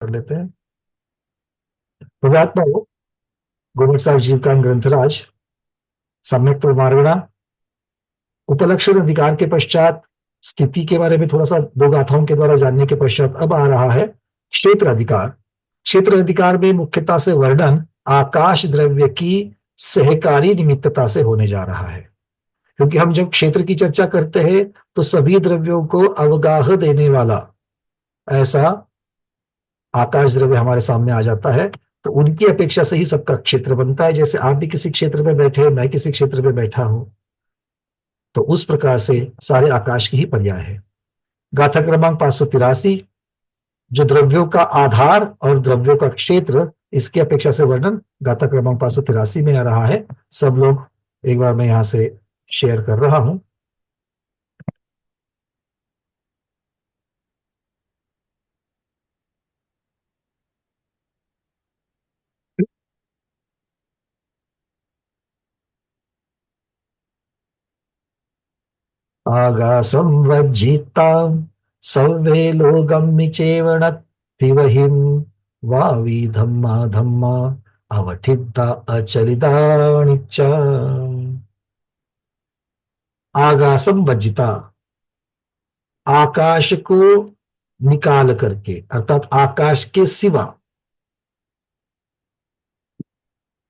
कर लेते हैं। प्रभात हो गुरुमुख साहब जीवकान ग्रंथराज सम्यक प्रमाणगणा उपलक्षण अधिकार के पश्चात स्थिति के बारे में थोड़ा सा दो गाथाओं के द्वारा जानने के पश्चात अब आ रहा है क्षेत्र अधिकार। क्षेत्र अधिकार में मुख्यता से वर्णन आकाश द्रव्य की सहकारी निमित्तता से होने जा रहा है, क्योंकि हम जब क्षेत्र की चर्चा करते हैं तो सभी द्रव्यों को अवगाह देने वाला ऐसा आकाश द्रव्य हमारे सामने आ जाता है, तो उनकी अपेक्षा से ही सबका क्षेत्र बनता है। जैसे आप भी किसी क्षेत्र में बैठे हैं, मैं किसी क्षेत्र में बैठा हूं, तो उस प्रकार से सारे आकाश की ही पर्याय है। गाथा क्रमांक 583, जो द्रव्यों का आधार और द्रव्यों का क्षेत्र, इसकी अपेक्षा से वर्णन गाथा क्रमांक 583 में आ रहा है। सब लोग एक बार मैं यहां से शेयर कर रहा हूं। आगासं वज्जितां सर्वे लोगमिचेवणत्तिवहिं वावी धम्मा धम्मा अवठिद्धा अचलितानिच्च। आगासम वज्जिता, आकाश को निकाल करके, अर्थात आकाश के सिवा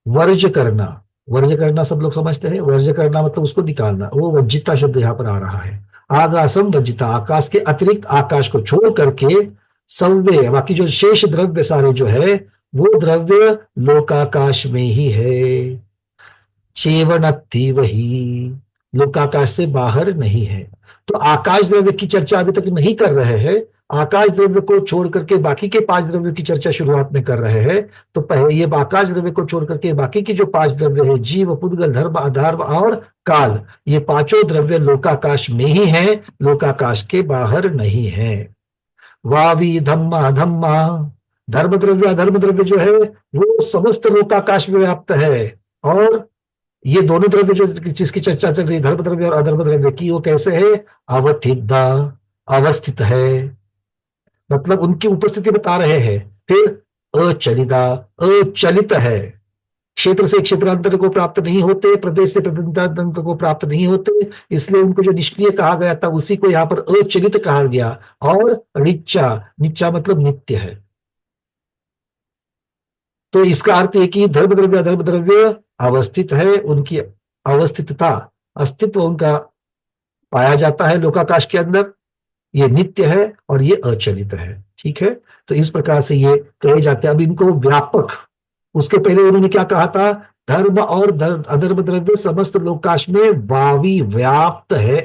वर्ज करना। वर्ज करना सब लोग समझते हैं, वर्ज करना मतलब उसको निकालना, वो वज्जिता शब्द यहां पर आ रहा है। आगासम वज्जिता, आकाश के अतिरिक्त, आकाश को छोड़ करके सव्य, बाकी जो शेष द्रव्य सारे जो है वो द्रव्य लोकाकाश में ही है। चेवनत्ति वही, लोकाकाश से बाहर नहीं है। तो आकाश द्रव्य की चर्चा अभी तक नहीं कर रहे हैं, आकाश द्रव्य को छोड़ करके बाकी के 5 द्रव्यों की चर्चा शुरुआत में कर रहे हैं। तो पहले ये आकाश द्रव्य को छोड़ करके बाकी की जो 5 द्रव्य है, जीव, पुद्गल, धर्म, अधर्म और काल, ये पांचों द्रव्य लोकाकाश में ही है, लोकाकाश के बाहर नहीं है। वावी धम्मा धम्मा, धर्म द्रव्य अधर्म द्रव्य जो है वो समस्त लोकाकाश में व्याप्त है। और ये दोनों द्रव्य जो जिसकी चर्चा चल रही है, धर्म द्रव्य और अधर्म द्रव्य की, वो कैसे है? अवठिद्धा, अवस्थित है, मतलब उनकी उपस्थिति बता रहे हैं। फिर अचलिता, अचलित है, क्षेत्र से क्षेत्रांतर को प्राप्त नहीं होते, प्रदेश से प्रदेशांतर को प्राप्त नहीं होते, इसलिए उनको जो निष्क्रिय कहा गया था उसी को यहां पर अचलित कहा गया। और निच्चा, निच्चा मतलब नित्य है। तो इसका अर्थ है कि धर्म द्रव्य अधर्म द्रव्य अवस्थित है, उनकी अवस्थितता, अस्तित्व उनका पाया जाता है लोकाकाश के अंदर, ये नित्य है और ये अचलित है। ठीक है, तो इस प्रकार से ये कहे जाते हैं। अब इनको व्यापक, उसके पहले उन्होंने क्या कहा था? धर्म और अधर्म द्रव्य समस्त लोकाकाश में वावी, व्याप्त है।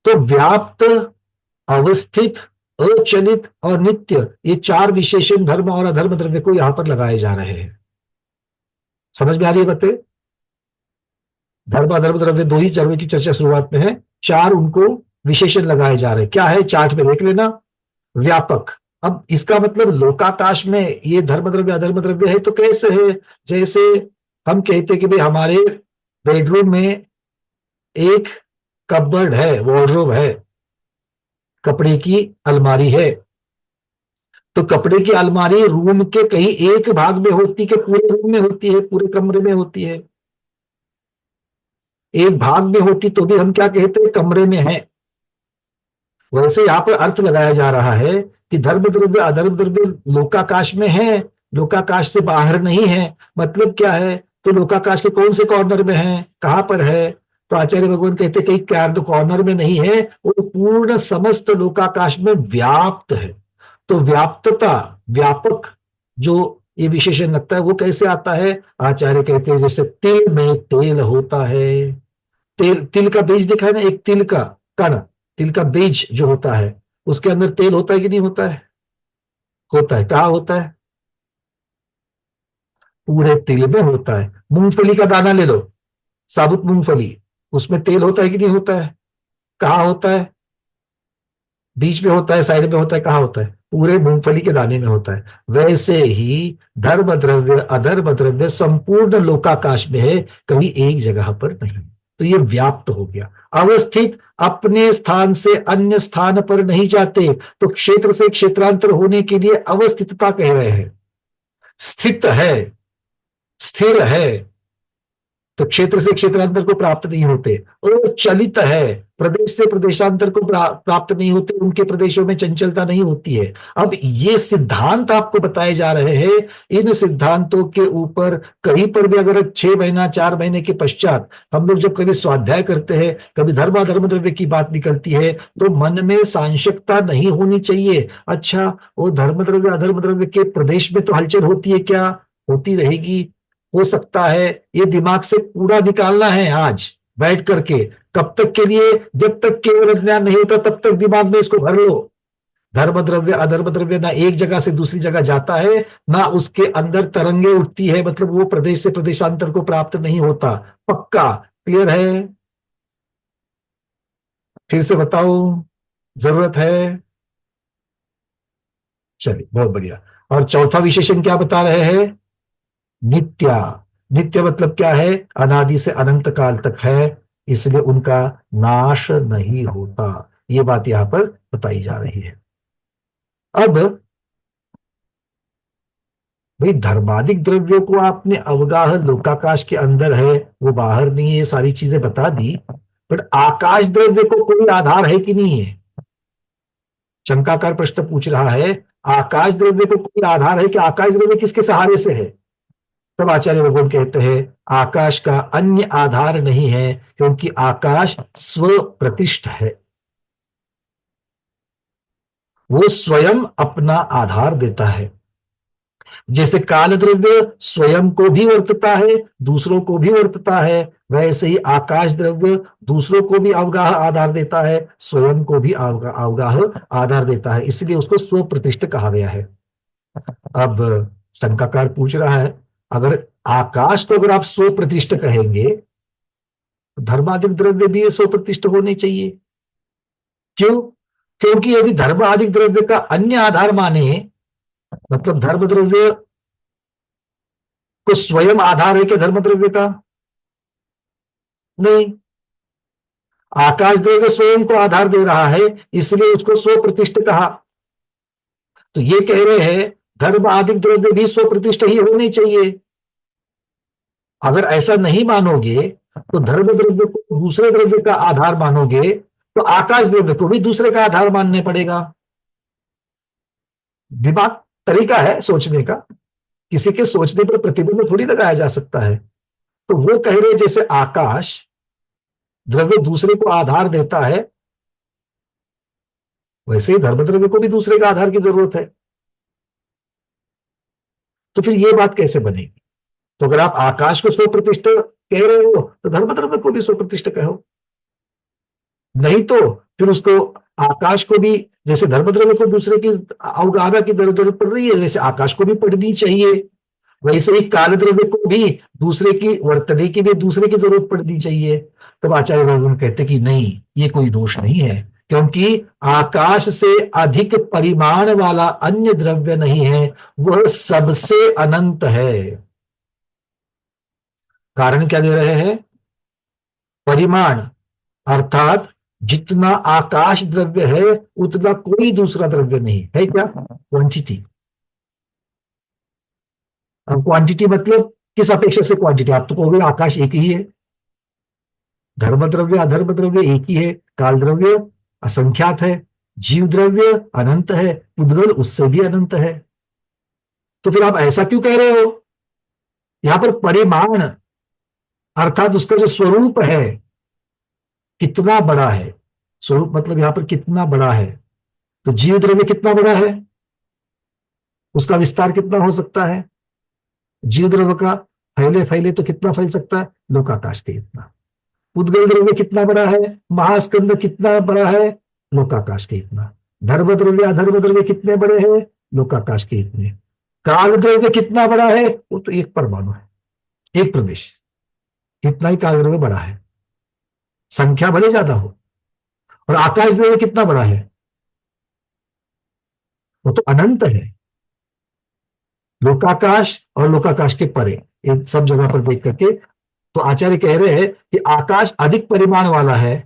तो व्याप्त, अवस्थित, अचलित और नित्य, ये 4 विशेषण धर्म और अधर्म द्रव्य को यहां पर लगाए जा रहे हैं। समझ में आ रही है बातें? धर्म अधर्म द्रव्य 2 ही द्रव्य की चर्चा शुरुआत में है, 4 उनको विशेषण लगाए जा रहे हैं। क्या है? चार्ट में देख लेना। व्यापक, अब इसका मतलब लोकाकाश में ये धर्म द्रव्य अधर्म द्रव्य है तो कैसे है? जैसे हम कहते कि भाई हमारे बेडरूम में एक कपबोर्ड है, वॉर्डरोब है, कपड़े की अलमारी है। तो कपड़े की अलमारी रूम के कहीं एक भाग में होती कि पूरे रूम में होती है, पूरे कमरे में होती है? एक भाग में होती तो भी हम क्या कहते हैं? कमरे में है। वैसे यहां पर अर्थ लगाया जा रहा है कि धर्म द्रव्य अधर्म द्रव्य लोकाकाश में है, लोकाकाश से बाहर नहीं है। मतलब क्या है? तो लोकाकाश के कौन से कॉर्नर में है, कहां पर है? तो आचार्य भगवान कहते हैं कहीं कॉर्नर में नहीं है, वो पूर्ण समस्त लोकाकाश में व्याप्त है। तो व्याप्तता, व्यापक जो ये विशेषण लगता है वो कैसे आता है? आचार्य कहते हैं जैसे तिल में तेल होता है। तेल, तिल का बीज दिखा है ना, एक तिल का कण, तिल का बीज जो होता है उसके अंदर तेल होता है कि नहीं होता है? होता है। कहाँ होता है? पूरे तिल में होता है। मूंगफली का दाना ले लो, साबुत मूंगफली, उसमें तेल होता है कि नहीं होता है? कहाँ होता है? बीच में होता है, साइड में होता है, कहाँ होता है? पूरे मूंगफली के दाने में होता है। वैसे ही धर्म द्रव्य अधर्म द्रव्य संपूर्ण लोकाकाश में है, कहीं एक जगह पर नहीं। तो ये व्याप्त हो गया। अवस्थित अपने स्थान से अन्य स्थान पर नहीं जाते, तो क्षेत्र से क्षेत्रांतर होने के लिए अवस्थितता कह रहे हैं। स्थित है, स्थिर है, तो क्षेत्र से क्षेत्रांतर को प्राप्त नहीं होते। और वो चलित है, प्रदेश से प्रदेशांतर को प्राप्त नहीं होते, उनके प्रदेशों में चंचलता नहीं होती है। अब ये सिद्धांत आपको बताए जा रहे हैं। इन सिद्धांतों के ऊपर कहीं पर भी अगर 6 महीना 4 महीने के पश्चात हम लोग जब कभी स्वाध्याय करते हैं, कभी धर्माधर्म द्रव्य की बात निकलती है, तो मन में सांशकता नहीं होनी चाहिए। अच्छा, वो धर्म द्रव्य अधर्म द्रव्य के प्रदेश में तो हलचल होती है क्या? होती रहेगी। हो सकता है ये दिमाग से पूरा निकालना है आज बैठ करके। कब तक के लिए? जब तक केवल ज्ञान नहीं होता तब तक दिमाग में इसको भर लो। धर्म द्रव्य अधर्म द्रव्य ना एक जगह से दूसरी जगह जाता है, ना उसके अंदर तरंगे उठती है, मतलब वो प्रदेश से प्रदेशांतर को प्राप्त नहीं होता। पक्का क्लियर है? फिर से बताओ, जरूरत है? चलिए, बहुत बढ़िया। और चौथा विशेषण क्या बता रहे हैं? नित्या। नित्य मतलब क्या है? अनादि से अनंत काल तक है, इसलिए उनका नाश नहीं होता। ये बात यहां पर बताई जा रही है। अब भाई, धर्मादिक द्रव्यों को आपने अवगाह लोकाकाश के अंदर है, वो बाहर नहीं है, ये सारी चीजें बता दी। पर आकाश द्रव्य को कोई आधार है कि नहीं है? शंकाकार प्रश्न पूछ रहा है। आकाश द्रव्य को कोई आधार है कि? आकाश द्रव्य किसके सहारे से है? तब आचार्य भगवान कहते हैं आकाश का अन्य आधार नहीं है, क्योंकि आकाश स्व प्रतिष्ठ है। वो स्वयं अपना आधार देता है। जैसे काल द्रव्य स्वयं को भी वर्तता है, दूसरों को भी वर्तता है, वैसे ही आकाश द्रव्य दूसरों को भी अवगाह आधार देता है, स्वयं को भी अवगाह आधार देता है, इसलिए उसको स्व प्रतिष्ठ कहा गया है। अब शंकाकार पूछ रहा है, अगर आकाश को अगर आप स्व प्रतिष्ठ कहेंगे, तो धर्मादिक द्रव्य भी स्व प्रतिष्ठ होने चाहिए। क्यों? क्योंकि यदि धर्मादिक द्रव्य का अन्य आधार माने, मतलब धर्म द्रव्य को स्वयं आधार है क्या धर्म द्रव्य का? नहीं। आकाश द्रव्य स्वयं को आधार दे रहा है, इसलिए उसको स्व प्रतिष्ठ कहा। तो ये कह रहे हैं धर्म आदि द्रव्य भी स्व प्रतिष्ठ ही होने चाहिए। अगर ऐसा नहीं मानोगे, तो धर्म द्रव्य को दूसरे द्रव्य का आधार मानोगे, तो आकाश द्रव्य को भी दूसरे का आधार मानने पड़ेगा। दिमाग तरीका है सोचने का, किसी के सोचने पर प्रतिबंध थोड़ी लगाया जा सकता है। तो वो कह रहे जैसे आकाश द्रव्य दूसरे को आधार देता है, वैसे ही धर्म द्रव्य को भी दूसरे का आधार की जरूरत है। तो फिर ये बात कैसे बनेगी? तो अगर आप आकाश को स्वप्रतिष्ठ कह रहे हो, तो धर्म द्रव्य को भी स्वप्रतिष्ठ कहो। नहीं तो फिर उसको आकाश को भी, जैसे धर्म द्रव्य को दूसरे की अवगाहना की जरूरत पड़ रही है, वैसे आकाश को भी पड़नी चाहिए। वैसे ही काल द्रव्य को भी दूसरे की वर्तने के लिए दूसरे की जरूरत पड़नी चाहिए। तब आचार्य भगवान कहते कि नहीं, ये कोई दोष नहीं है, क्योंकि आकाश से अधिक परिमाण वाला अन्य द्रव्य नहीं है, वह सबसे अनंत है। कारण क्या दे रहे हैं? परिमाण, अर्थात जितना आकाश द्रव्य है उतना कोई दूसरा द्रव्य नहीं है। क्या? क्वांटिटी। अब क्वांटिटी मतलब किस अपेक्षा से क्वांटिटी? आप तो कहोगे आकाश एक ही है, धर्म द्रव्य अधर्म द्रव्य एक ही है, काल द्रव्य असंख्यात है, जीव द्रव्य अनंत है, उद्गल उससे भी अनंत है। तो फिर आप ऐसा क्यों कह रहे हो? यहां पर परिमाण अर्थात उसका जो स्वरूप है कितना बड़ा है। स्वरूप मतलब यहां पर कितना बड़ा है। तो जीव द्रव्य कितना बड़ा है, उसका विस्तार कितना हो सकता है? जीव द्रव्य का फैले फैले तो कितना फैल सकता है? लोकाकाश के इतना। उद्गल द्रव्य कितना बड़ा है? महास्कंद कितना बड़ा है? लोकाकाश के इतना। धर्म द्रव्य अधर्म द्रव्य कितने बड़े हैं? लोकाकाश के इतने। काल द्रव्य कितना बड़ा है? वो तो एक परमाणु है, एक प्रदेश, इतना ही काल द्रव्य बड़ा है, संख्या भले ज्यादा हो। और आकाश द्रव्य कितना बड़ा है? वो तो अनंत है। लोकाकाश और लोकाकाश के परे, इन सब जगह पर देख करके तो आचार्य कह रहे हैं कि आकाश अधिक परिमाण वाला है,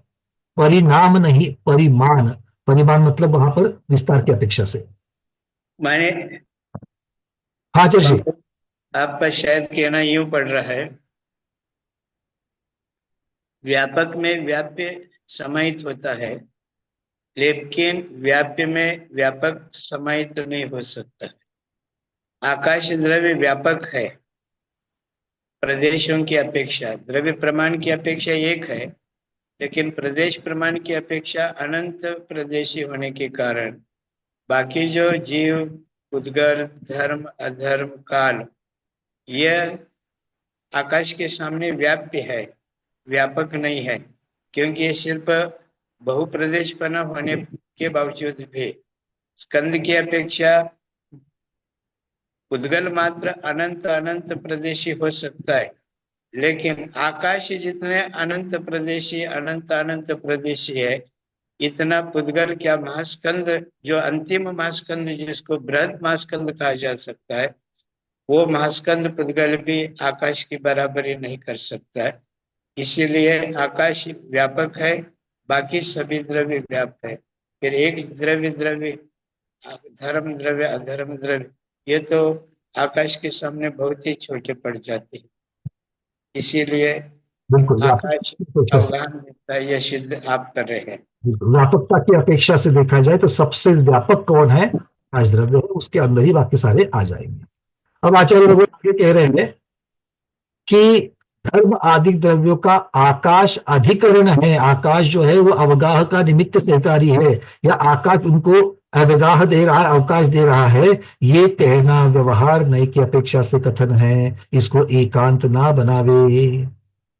परिणाम नहीं, परिमाण। परिमाण मतलब वहां पर विस्तार की अपेक्षा से। माने हाँ आचार्य जी। आपका शायद कहना यूं पड़ रहा है, व्यापक में व्याप्य समाहित होता है, लेकिन व्याप्य में व्यापक समाहित तो नहीं हो सकता। आकाश द्रव्य व्यापक है प्रदेशों की अपेक्षा, द्रव्य प्रमाण की अपेक्षा एक है, लेकिन प्रदेश प्रमाण की अपेक्षा अनंत प्रदेशी होने के कारण बाकी जो जीव, उद्गर, धर्म, अधर्म, काल, यह आकाश के सामने व्याप्य है, व्यापक नहीं है। क्योंकि ये सिर्फ बहुप्रदेशपना होने के बावजूद भी स्कंद की अपेक्षा उद्गल मात्र अनंत अनंत प्रदेशी हो सकता है, लेकिन आकाश जितने अनंत प्रदेशी, अनंत अनंत प्रदेशी है, इतना पुद्गल क्या महास्कंद, जो अंतिम महास्कंद जिसको बृहद महास्कंद कहा जा सकता है, वो महास्कंद पुद्गल भी आकाश की बराबरी नहीं कर सकता है। इसीलिए आकाश व्यापक है, बाकी सभी द्रव्य व्यापक है। फिर एक द्रव्य द्रव्य धर्म द्रव्य, अधर्म द्रव्य, ये तो आकाश के सामने बहुत ही छोटे पड़ जाते हैं। इसीलिए बिल्कुल आकाश व्यापकता से, अवगाहन देता है, यह सिद्ध आप कर रहे हैं। बिल्कुल व्यापकता की अपेक्षा से देखा जाए तो सबसे व्यापक कौन है? आकाश द्रव्य है, उसके अंदर ही बाकी सारे आ जाएंगे। अब आचार्य लोग आगे कह रहे हैं कि धर्म आदि द्रव्यों का आकाश अधिकरण है। आकाश जो है वो अवगाह का निमित्त सहकारी है, या आकाश उनको अवगाह दे रहा है, अवकाश दे रहा है। ये कहना व्यवहार नय की अपेक्षा से कथन है, इसको एकांत ना बनावे।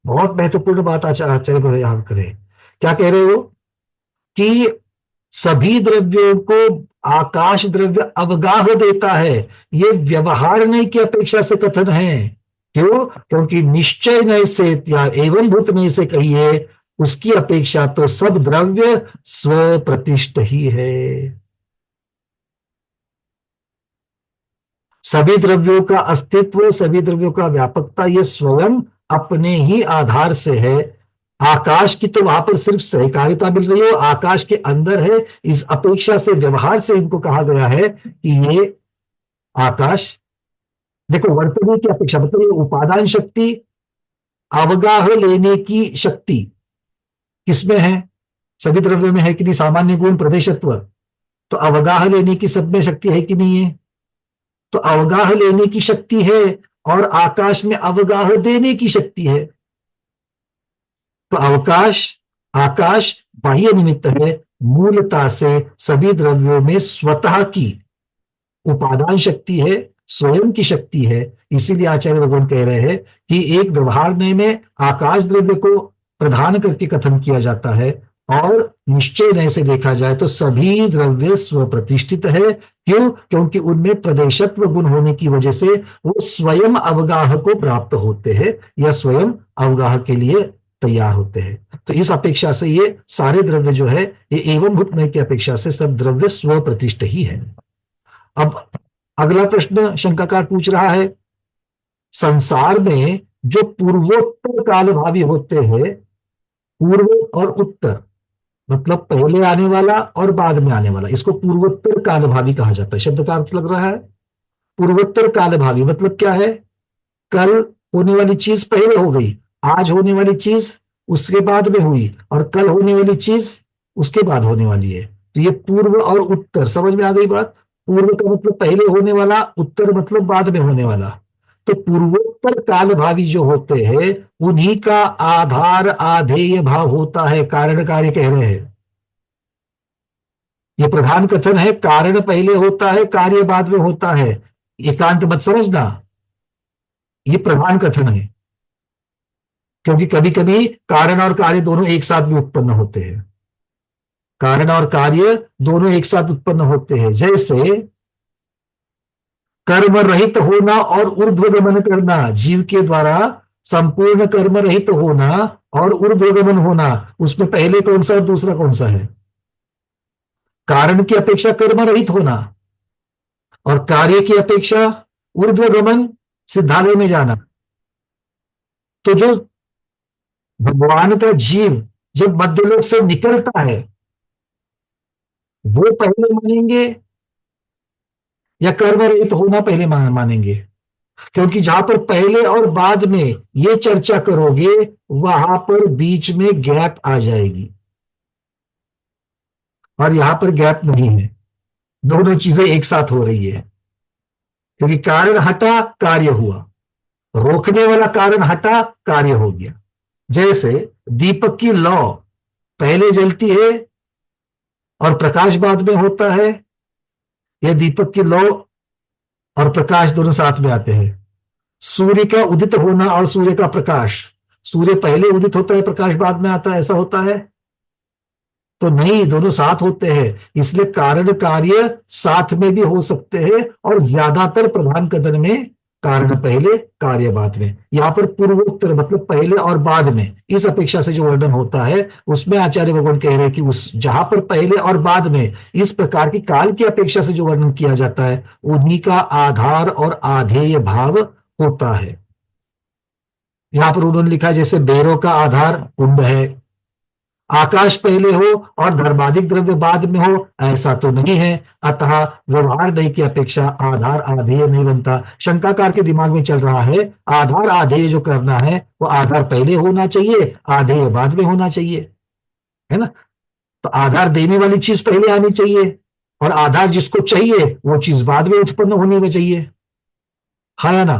बहुत महत्वपूर्ण बात आचार्य यहाँ करें। क्या कह रहे हो कि सभी द्रव्यों को आकाश द्रव्य अवगाह देता है, ये व्यवहार नय की अपेक्षा से कथन है। क्यों? क्योंकि निश्चय नय से या एवं भूत नय से कहिए, उसकी अपेक्षा तो सब द्रव्य स्वप्रतिष्ठ ही है। सभी द्रव्यों का अस्तित्व, सभी द्रव्यों का व्यापकता, ये स्वयं अपने ही आधार से है। आकाश की तो वहां पर सिर्फ सहकारिता मिल रही है, आकाश के अंदर है, इस अपेक्षा से, व्यवहार से इनको कहा गया है कि ये आकाश, देखो वर्तनी की अपेक्षा मतलब ये उपादान शक्ति, अवगाह लेने की शक्ति किसमें है? सभी द्रव्यों में है कि नहीं? सामान्य गुण प्रदेशत्व, तो अवगाह लेने की सब में शक्ति है कि नहीं है? तो अवगाह लेने की शक्ति है, और आकाश में अवगाह देने की शक्ति है। तो अवकाश, आकाश बाह्य निमित्त है, मूलता से सभी द्रव्यों में स्वतः की उपादान शक्ति है, स्वयं की शक्ति है। इसीलिए आचार्य भगवान कह रहे हैं कि एक व्यवहार नय में आकाश द्रव्य को प्रधान करके कथन किया जाता है, और निश्चय नय से देखा जाए तो सभी द्रव्य स्वप्रतिष्ठित है। क्यों? क्योंकि उनमें प्रदेशत्व गुण होने की वजह से वो स्वयं अवगाह को प्राप्त होते हैं, या स्वयं अवगाह के लिए तैयार होते हैं। तो इस अपेक्षा से ये सारे द्रव्य जो है, ये एवं भूत नय की अपेक्षा से सब द्रव्य स्वप्रतिष्ठ ही है। अब अगला प्रश्न शंकाकार पूछ रहा है, संसार में जो पूर्वोत्तर काल भावी होते हैं, पूर्व और उत्तर मतलब पहले आने वाला और बाद में आने वाला, इसको पूर्वोत्तर काल भावी कहा जाता है। शब्द का अर्थ लग रहा है पूर्वोत्तर काल भावी मतलब क्या है? कल होने वाली चीज पहले हो गई, आज होने वाली चीज उसके बाद में हुई, और कल होने वाली चीज उसके बाद होने वाली है। तो ये पूर्व और उत्तर, समझ में आ गई बात? पूर्व का मतलब पहले होने वाला, उत्तर मतलब बाद में होने वाला। तो पूर्वोत्तर काल भावी जो होते हैं, उन्हीं का आधार आधेय भाव होता है। कारण कार्य कह रहे हैं, ये प्रधान कथन है। कारण पहले होता है, कार्य बाद में होता है। एकांत मत समझना, ये प्रधान कथन है, क्योंकि कभी कभी कारण और कार्य दोनों एक साथ भी उत्पन्न होते हैं। कारण और कार्य दोनों एक साथ उत्पन्न होते हैं। जैसे कर्म रहित होना और ऊर्ध्वगमन करना, जीव के द्वारा संपूर्ण कर्म रहित होना और ऊर्ध्वगमन होना, उसमें पहले कौन सा और दूसरा कौन सा है? कारण की अपेक्षा कर्म रहित होना, और कार्य की अपेक्षा ऊर्ध्वगमन, सिद्धालय में जाना। तो जो भगवान का जीव जब मध्यलोक से निकलता है, वो पहले मानेंगे या कर्म रहित होना पहले मानेंगे? क्योंकि जहां पर पहले और बाद में ये चर्चा करोगे, वहां पर बीच में गैप आ जाएगी, और यहां पर गैप नहीं है, दोनों चीजें एक साथ हो रही है। क्योंकि कारण हटा, कार्य हुआ, रोकने वाला कारण हटा, कार्य हो गया। जैसे दीपक की लौ पहले जलती है और प्रकाश बाद में होता है, यह दीपक की लौ और प्रकाश दोनों साथ में आते हैं। सूर्य का उदित होना और सूर्य का प्रकाश, सूर्य पहले उदित होता है, प्रकाश बाद में आता है, ऐसा होता है? तो नहीं, दोनों साथ होते हैं। इसलिए कारण कार्य साथ में भी हो सकते हैं, और ज्यादातर प्रधान कथन में कारण पहले कार्य बाद में। यहां पर पूर्वोत्तर मतलब पहले और बाद में, इस अपेक्षा से जो वर्णन होता है, उसमें आचार्य भगवान कह रहे हैं कि उस जहां पर पहले और बाद में इस प्रकार की काल की अपेक्षा से जो वर्णन किया जाता है, उन्हीं का आधार और आधेय भाव होता है। यहां पर उन्होंने लिखा जैसे बेरों का आधार कुंड है, आकाश पहले हो और धर्माधिक द्रव्य बाद में हो, ऐसा तो नहीं है। अतः व्यवहार नहीं की अपेक्षा आधार आधेय नहीं बनता। शंकाकार के दिमाग में चल रहा है, आधार आधेय जो करना है वो आधार पहले होना चाहिए, आधेय बाद में होना चाहिए, है ना? तो आधार देने वाली चीज पहले आनी चाहिए, और आधार जिसको चाहिए वो चीज बाद में उत्पन्न होने में चाहिए, हाँ या ना?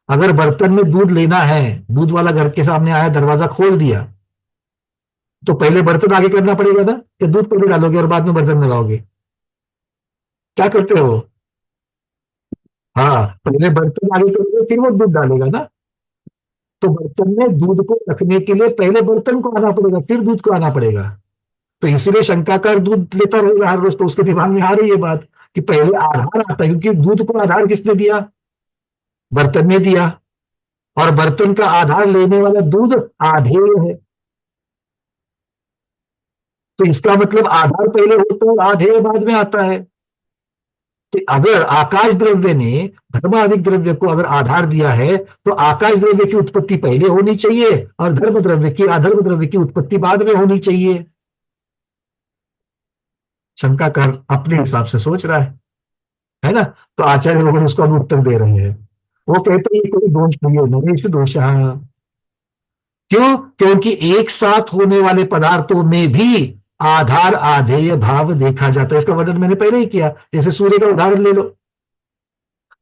अगर बर्तन में दूध लेना है, दूध वाला घर के सामने आया, दरवाजा खोल दिया, तो पहले बर्तन आगे करना पड़ेगा ना, कि दूध पहले डालोगे और बाद में बर्तन लगाओगे? क्या करते हो? हाँ, पहले बर्तन आगे करोगे फिर वो दूध डालेगा ना। तो बर्तन में दूध को रखने के लिए पहले बर्तन को आना पड़ेगा, फिर दूध को आना पड़ेगा। तो इसीलिए शंकाकार दूध लेता रहेगा हर रोज, तो उसके दिमाग में आ रही है बात कि पहले आधार आता है, क्योंकि दूध को आधार किसने दिया? बर्तन ने दिया, और बर्तन का आधार लेने वाला दूध आधेय है। तो इसका मतलब आधार पहले होता है और आधेय बाद में आता है। तो अगर आकाश द्रव्य ने धर्माधिक द्रव्य को अगर आधार दिया है, तो आकाश द्रव्य की उत्पत्ति पहले होनी चाहिए और धर्म द्रव्य की अधर्म द्रव्य की उत्पत्ति बाद में होनी चाहिए। शंकाकार अपने हिसाब से सोच रहा है ना? तो आचार्य लोग उसको अभी उत्तर दे रहे हैं। वो कहते हैं ये कोई दोष नहीं है, नरेश दोष। क्यों? क्योंकि एक साथ होने वाले पदार्थों में भी आधार आधेय भाव देखा जाता है। इसका वर्णन मैंने पहले ही किया। जैसे सूर्य का उदाहरण ले लो,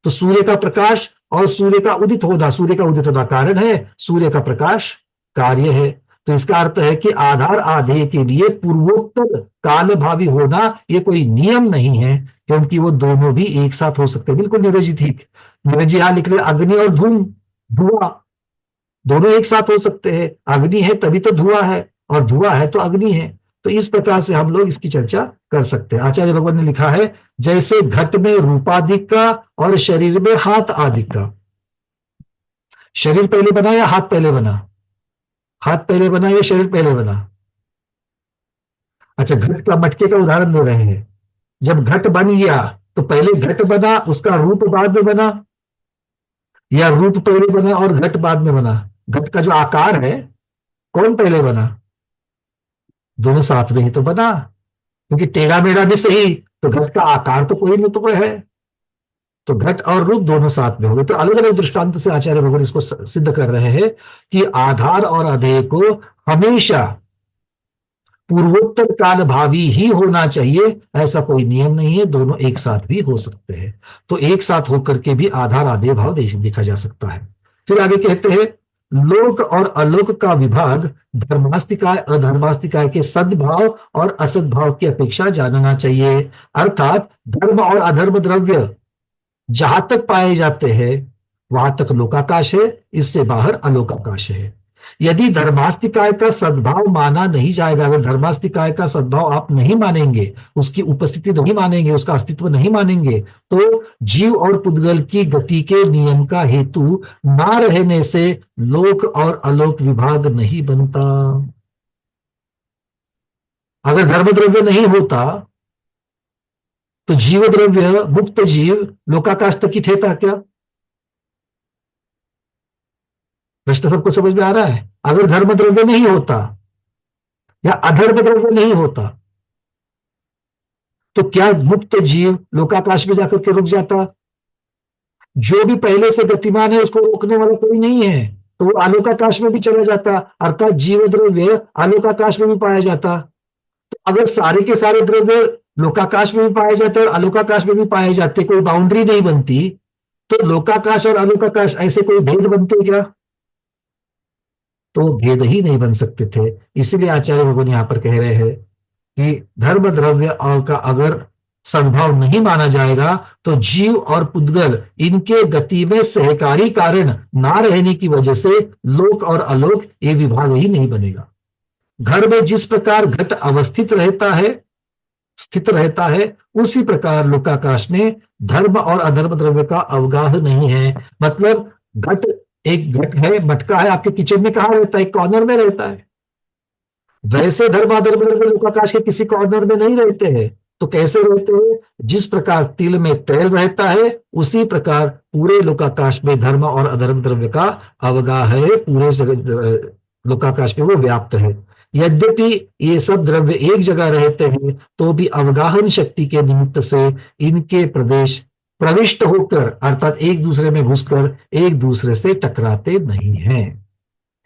तो सूर्य का प्रकाश और सूर्य का उदित होना, सूर्य का उदित होना कारण है, सूर्य का प्रकाश कार्य है। तो इसका अर्थ है कि आधार आधेय के लिए पूर्वोत्तर काल भावी होना ये कोई नियम नहीं है, क्योंकि वो दोनों भी एक साथ हो सकते हैं। बिल्कुल नीरज जी ठीक। नीरज जी यहां लिख रहे अग्नि और धूम, धुआं, दोनों एक साथ हो सकते हैं। अग्नि है तभी तो धुआं है, और धुआं है तो अग्नि है। तो इस प्रकार से हम लोग इसकी चर्चा कर सकते हैं। आचार्य भगवान ने लिखा है जैसे घट में रूपाधिक का और शरीर में हाथ आदिक का। शरीर पहले बना या हाथ पहले बना? हाथ पहले बना या शरीर पहले बना? अच्छा, घट का मटके का उदाहरण दे रहे हैं। जब घट बन गया तो पहले घट बना, उसका रूप बाद में बना, या रूप पहले बना और घट बाद में बना? घट का जो आकार है, कौन पहले बना? दोनों साथ में ही तो बना, क्योंकि टेढ़ा मेढ़ा भी सही, तो घट का आकार तो कोई न तो कोई है। तो घट और रूप दोनों साथ में हो गए। तो अलग अलग दृष्टांत से आचार्य भगवान इसको सिद्ध कर रहे हैं कि आधार और अधेय को हमेशा पूर्वोत्तर काल भावी ही होना चाहिए, ऐसा कोई नियम नहीं है। दोनों एक साथ भी हो सकते हैं। तो एक साथ होकर के भी आधार आधेय भाव देखा जा सकता है। फिर आगे कहते हैं लोक और अलोक का विभाग धर्मास्तिकाय अधर्मास्तिकाय के सद्भाव और असद्भाव की अपेक्षा जानना चाहिए। अर्थात धर्म और अधर्म द्रव्य जहां तक पाए जाते हैं वहां तक लोकाकाश है, इससे बाहर अलोकाकाश है। यदि धर्मास्तिकाय का सद्भाव माना नहीं जाएगा, अगर धर्मास्तिकाय का सद्भाव आप नहीं मानेंगे, उसकी उपस्थिति नहीं मानेंगे, उसका अस्तित्व नहीं मानेंगे, तो जीव और पुद्गल की गति के नियम का हेतु ना रहने से लोक और अलोक विभाग नहीं बनता। अगर धर्म द्रव्य नहीं होता तो जीव द्रव्य मुक्त जीव लोकाकाश तक ही थे क्या? प्रश्न सबको समझ में आ रहा है? अगर धर्म द्रव्य नहीं होता या अधर्म द्रव्य नहीं होता तो क्या मुक्त जीव लोकाकाश में जाकर के रुक जाता? जो भी पहले से गतिमान है उसको रोकने वाला कोई नहीं है, तो वो आलोकाकाश में भी चला जाता, अर्थात जीव द्रव्य आलोकाकाश में भी पाया जाता। तो अगर सारे के सारे द्रव्य लोकाकाश में भी पाए जाते और आलोकाकाश में भी पाए जाते, कोई बाउंड्री नहीं बनती, तो लोकाकाश और आलोकाकाश ऐसे कोई भेद बनते क्या? तो भेद ही नहीं बन सकते थे। इसीलिए आचार्य भगवान यहां पर कह रहे हैं कि धर्म द्रव्य और का अगर सद्भाव नहीं माना जाएगा तो जीव और पुद्गल इनके गति में सहकारी कारण ना रहने की वजह से लोक और अलोक ये विभाग ही नहीं बनेगा। घर में जिस प्रकार घट अवस्थित रहता है, स्थित रहता है, उसी प्रकार लोकाकाश में धर्म और अधर्म द्रव्य का अवगाह नहीं है। मतलब घट, एक घट है, मटका है, आपके किचन में कहाँ रहता है? एक कॉर्नर में रहता है। वैसे धर्म अधर्म द्रव्य लोकाकाश के किसी कॉर्नर में नहीं रहते हैं। तो कैसे रहते हैं? जिस प्रकार तिल में तेल रहता है उसी प्रकार पूरे लोकाकाश में धर्म और अधर्म द्रव्य का अवगाह है, पूरे लोकाकाश में वो व्याप्त है। यद्यपि ये सब द्रव्य एक जगह रहते हैं तो भी अवगाहन शक्ति के निमित्त से इनके प्रदेश प्रविष्ट होकर अर्थात एक दूसरे में घुसकर एक दूसरे से टकराते नहीं हैं।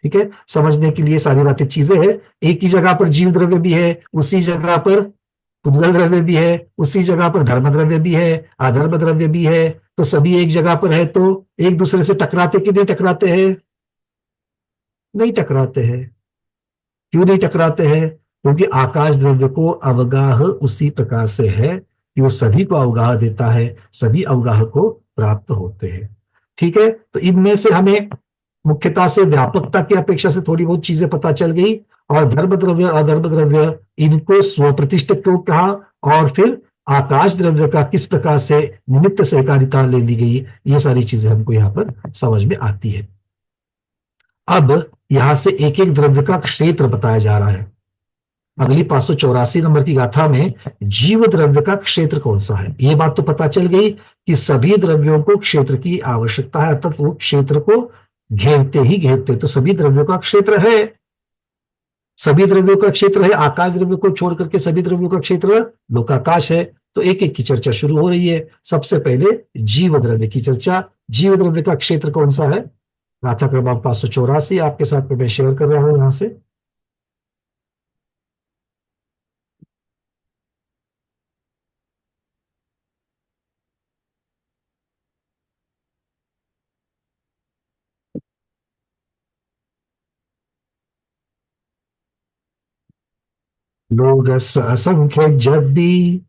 ठीक है, समझने के लिए सारी बातें चीजें हैं। एक ही जगह पर जीव द्रव्य भी है, उसी जगह पर पुद्गल द्रव्य भी है, उसी जगह पर धर्म द्रव्य भी है, अधर्म द्रव्य भी है। तो सभी एक जगह पर है तो एक दूसरे से टकराते कि नहीं टकराते हैं? नहीं टकराते हैं। क्यों नहीं टकराते हैं? क्योंकि आकाश द्रव्य को अवगाह उसी प्रकार से है कि वो सभी को अवगाह देता है, सभी अवगाह को प्राप्त होते हैं। ठीक है, तो इनमें से हमें मुख्यतः से व्यापकता की अपेक्षा से थोड़ी बहुत चीजें पता चल गई, और धर्म द्रव्य और अधर्म द्रव्य इनको स्वप्रतिष्ठ क्यों कहा, और फिर आकाश द्रव्य का किस प्रकार से निमित्त सहकारिता ले ली गई, ये सारी चीजें हमको यहाँ पर समझ में आती है। अब यहां से एक एक द्रव्य का क्षेत्र बताया जा रहा है। अगली 584 नंबर की गाथा में जीव द्रव्य का क्षेत्र कौन सा है, ये बात तो पता चल गई कि सभी द्रव्यों को क्षेत्र की आवश्यकता है, अर्थात वो क्षेत्र को घेरते ही घेरते। तो सभी द्रव्यों का क्षेत्र है, सभी द्रव्यों का क्षेत्र है। आकाश द्रव्य को छोड़ करके सभी द्रव्यों का क्षेत्र लोकाकाश है। तो एक एक की चर्चा शुरू हो रही है। सबसे पहले जीव द्रव्य की चर्चा। जीव द्रव्य का क्षेत्र कौन सा है? गाथा क्रमांक 584 आपके साथ में मैं शेयर कर रहा हूं यहां से। लोग असंख्य जड्डी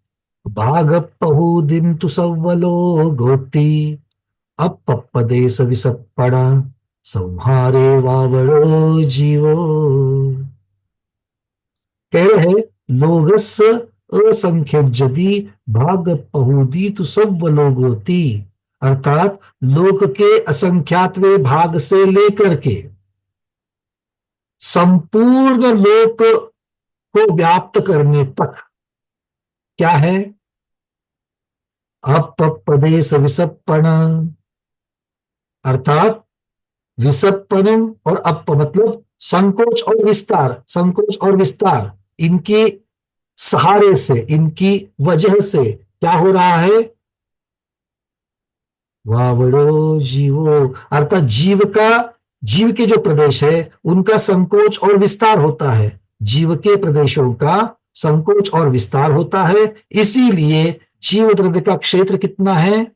भाग पहुदिम तु सव्वलो गोती अपपदेश विसप्पण संहारे वावरो जीवो। कह रहे लोगस असंख्य जदी भाग पहुदी तु सव्वलो गोती, अर्थात लोक के असंख्यातवें भाग से लेकर के संपूर्ण लोक को व्याप्त करने तक क्या है? अपपदेश विसप्पण, अर्थात विसप्पनम और अप मतलब संकोच और विस्तार, संकोच और विस्तार, इनके सहारे से, इनकी वजह से क्या हो रहा है? वावड़ो जीवो, अर्थात जीव के जो प्रदेश है उनका संकोच और विस्तार होता है। जीव के प्रदेशों का संकोच और विस्तार होता है। इसीलिए जीव द्रव्य का क्षेत्र कितना है?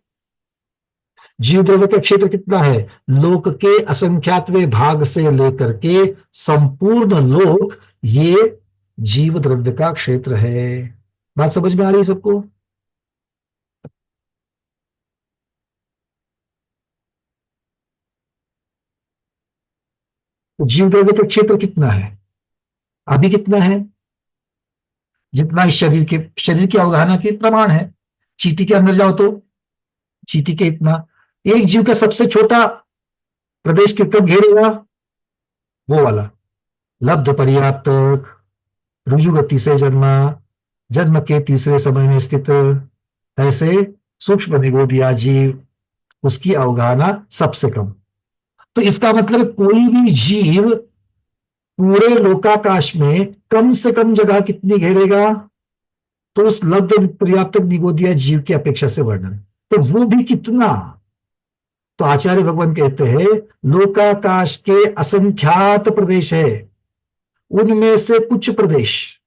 जीव द्रव्य का क्षेत्र कितना है? लोक के असंख्यातवें भाग से लेकर के संपूर्ण लोक, ये जीव द्रव्य का क्षेत्र है। बात समझ में आ रही है सबको? तो जीव द्रव्य का क्षेत्र कितना है? अभी कितना है? जितना इस शरीर की अवगाहना के प्रमाण है। चींटी के अंदर जाओ तो चींटी के इतना। एक जीव का सबसे छोटा प्रदेश कितना घेरेगा? वो वाला लब्ध पर्याप्त, रुजु गति से जन्मा, जन्म के तीसरे समय में स्थित, ऐसे सूक्ष्म निगोदिया जीव, उसकी अवगाहना सबसे कम। तो इसका मतलब कोई भी जीव पूरे लोकाकाश में कम से कम जगह कितनी घेरेगा, तो उस लब्ध पर्याप्त निगोदिया जीव की अपेक्षा से वर्णन, तो वो भी कितना। तो आचार्य भगवान कहते हैं लोकाकाश के असंख्यात प्रदेश है, उनमें से कुछ प्रदेश,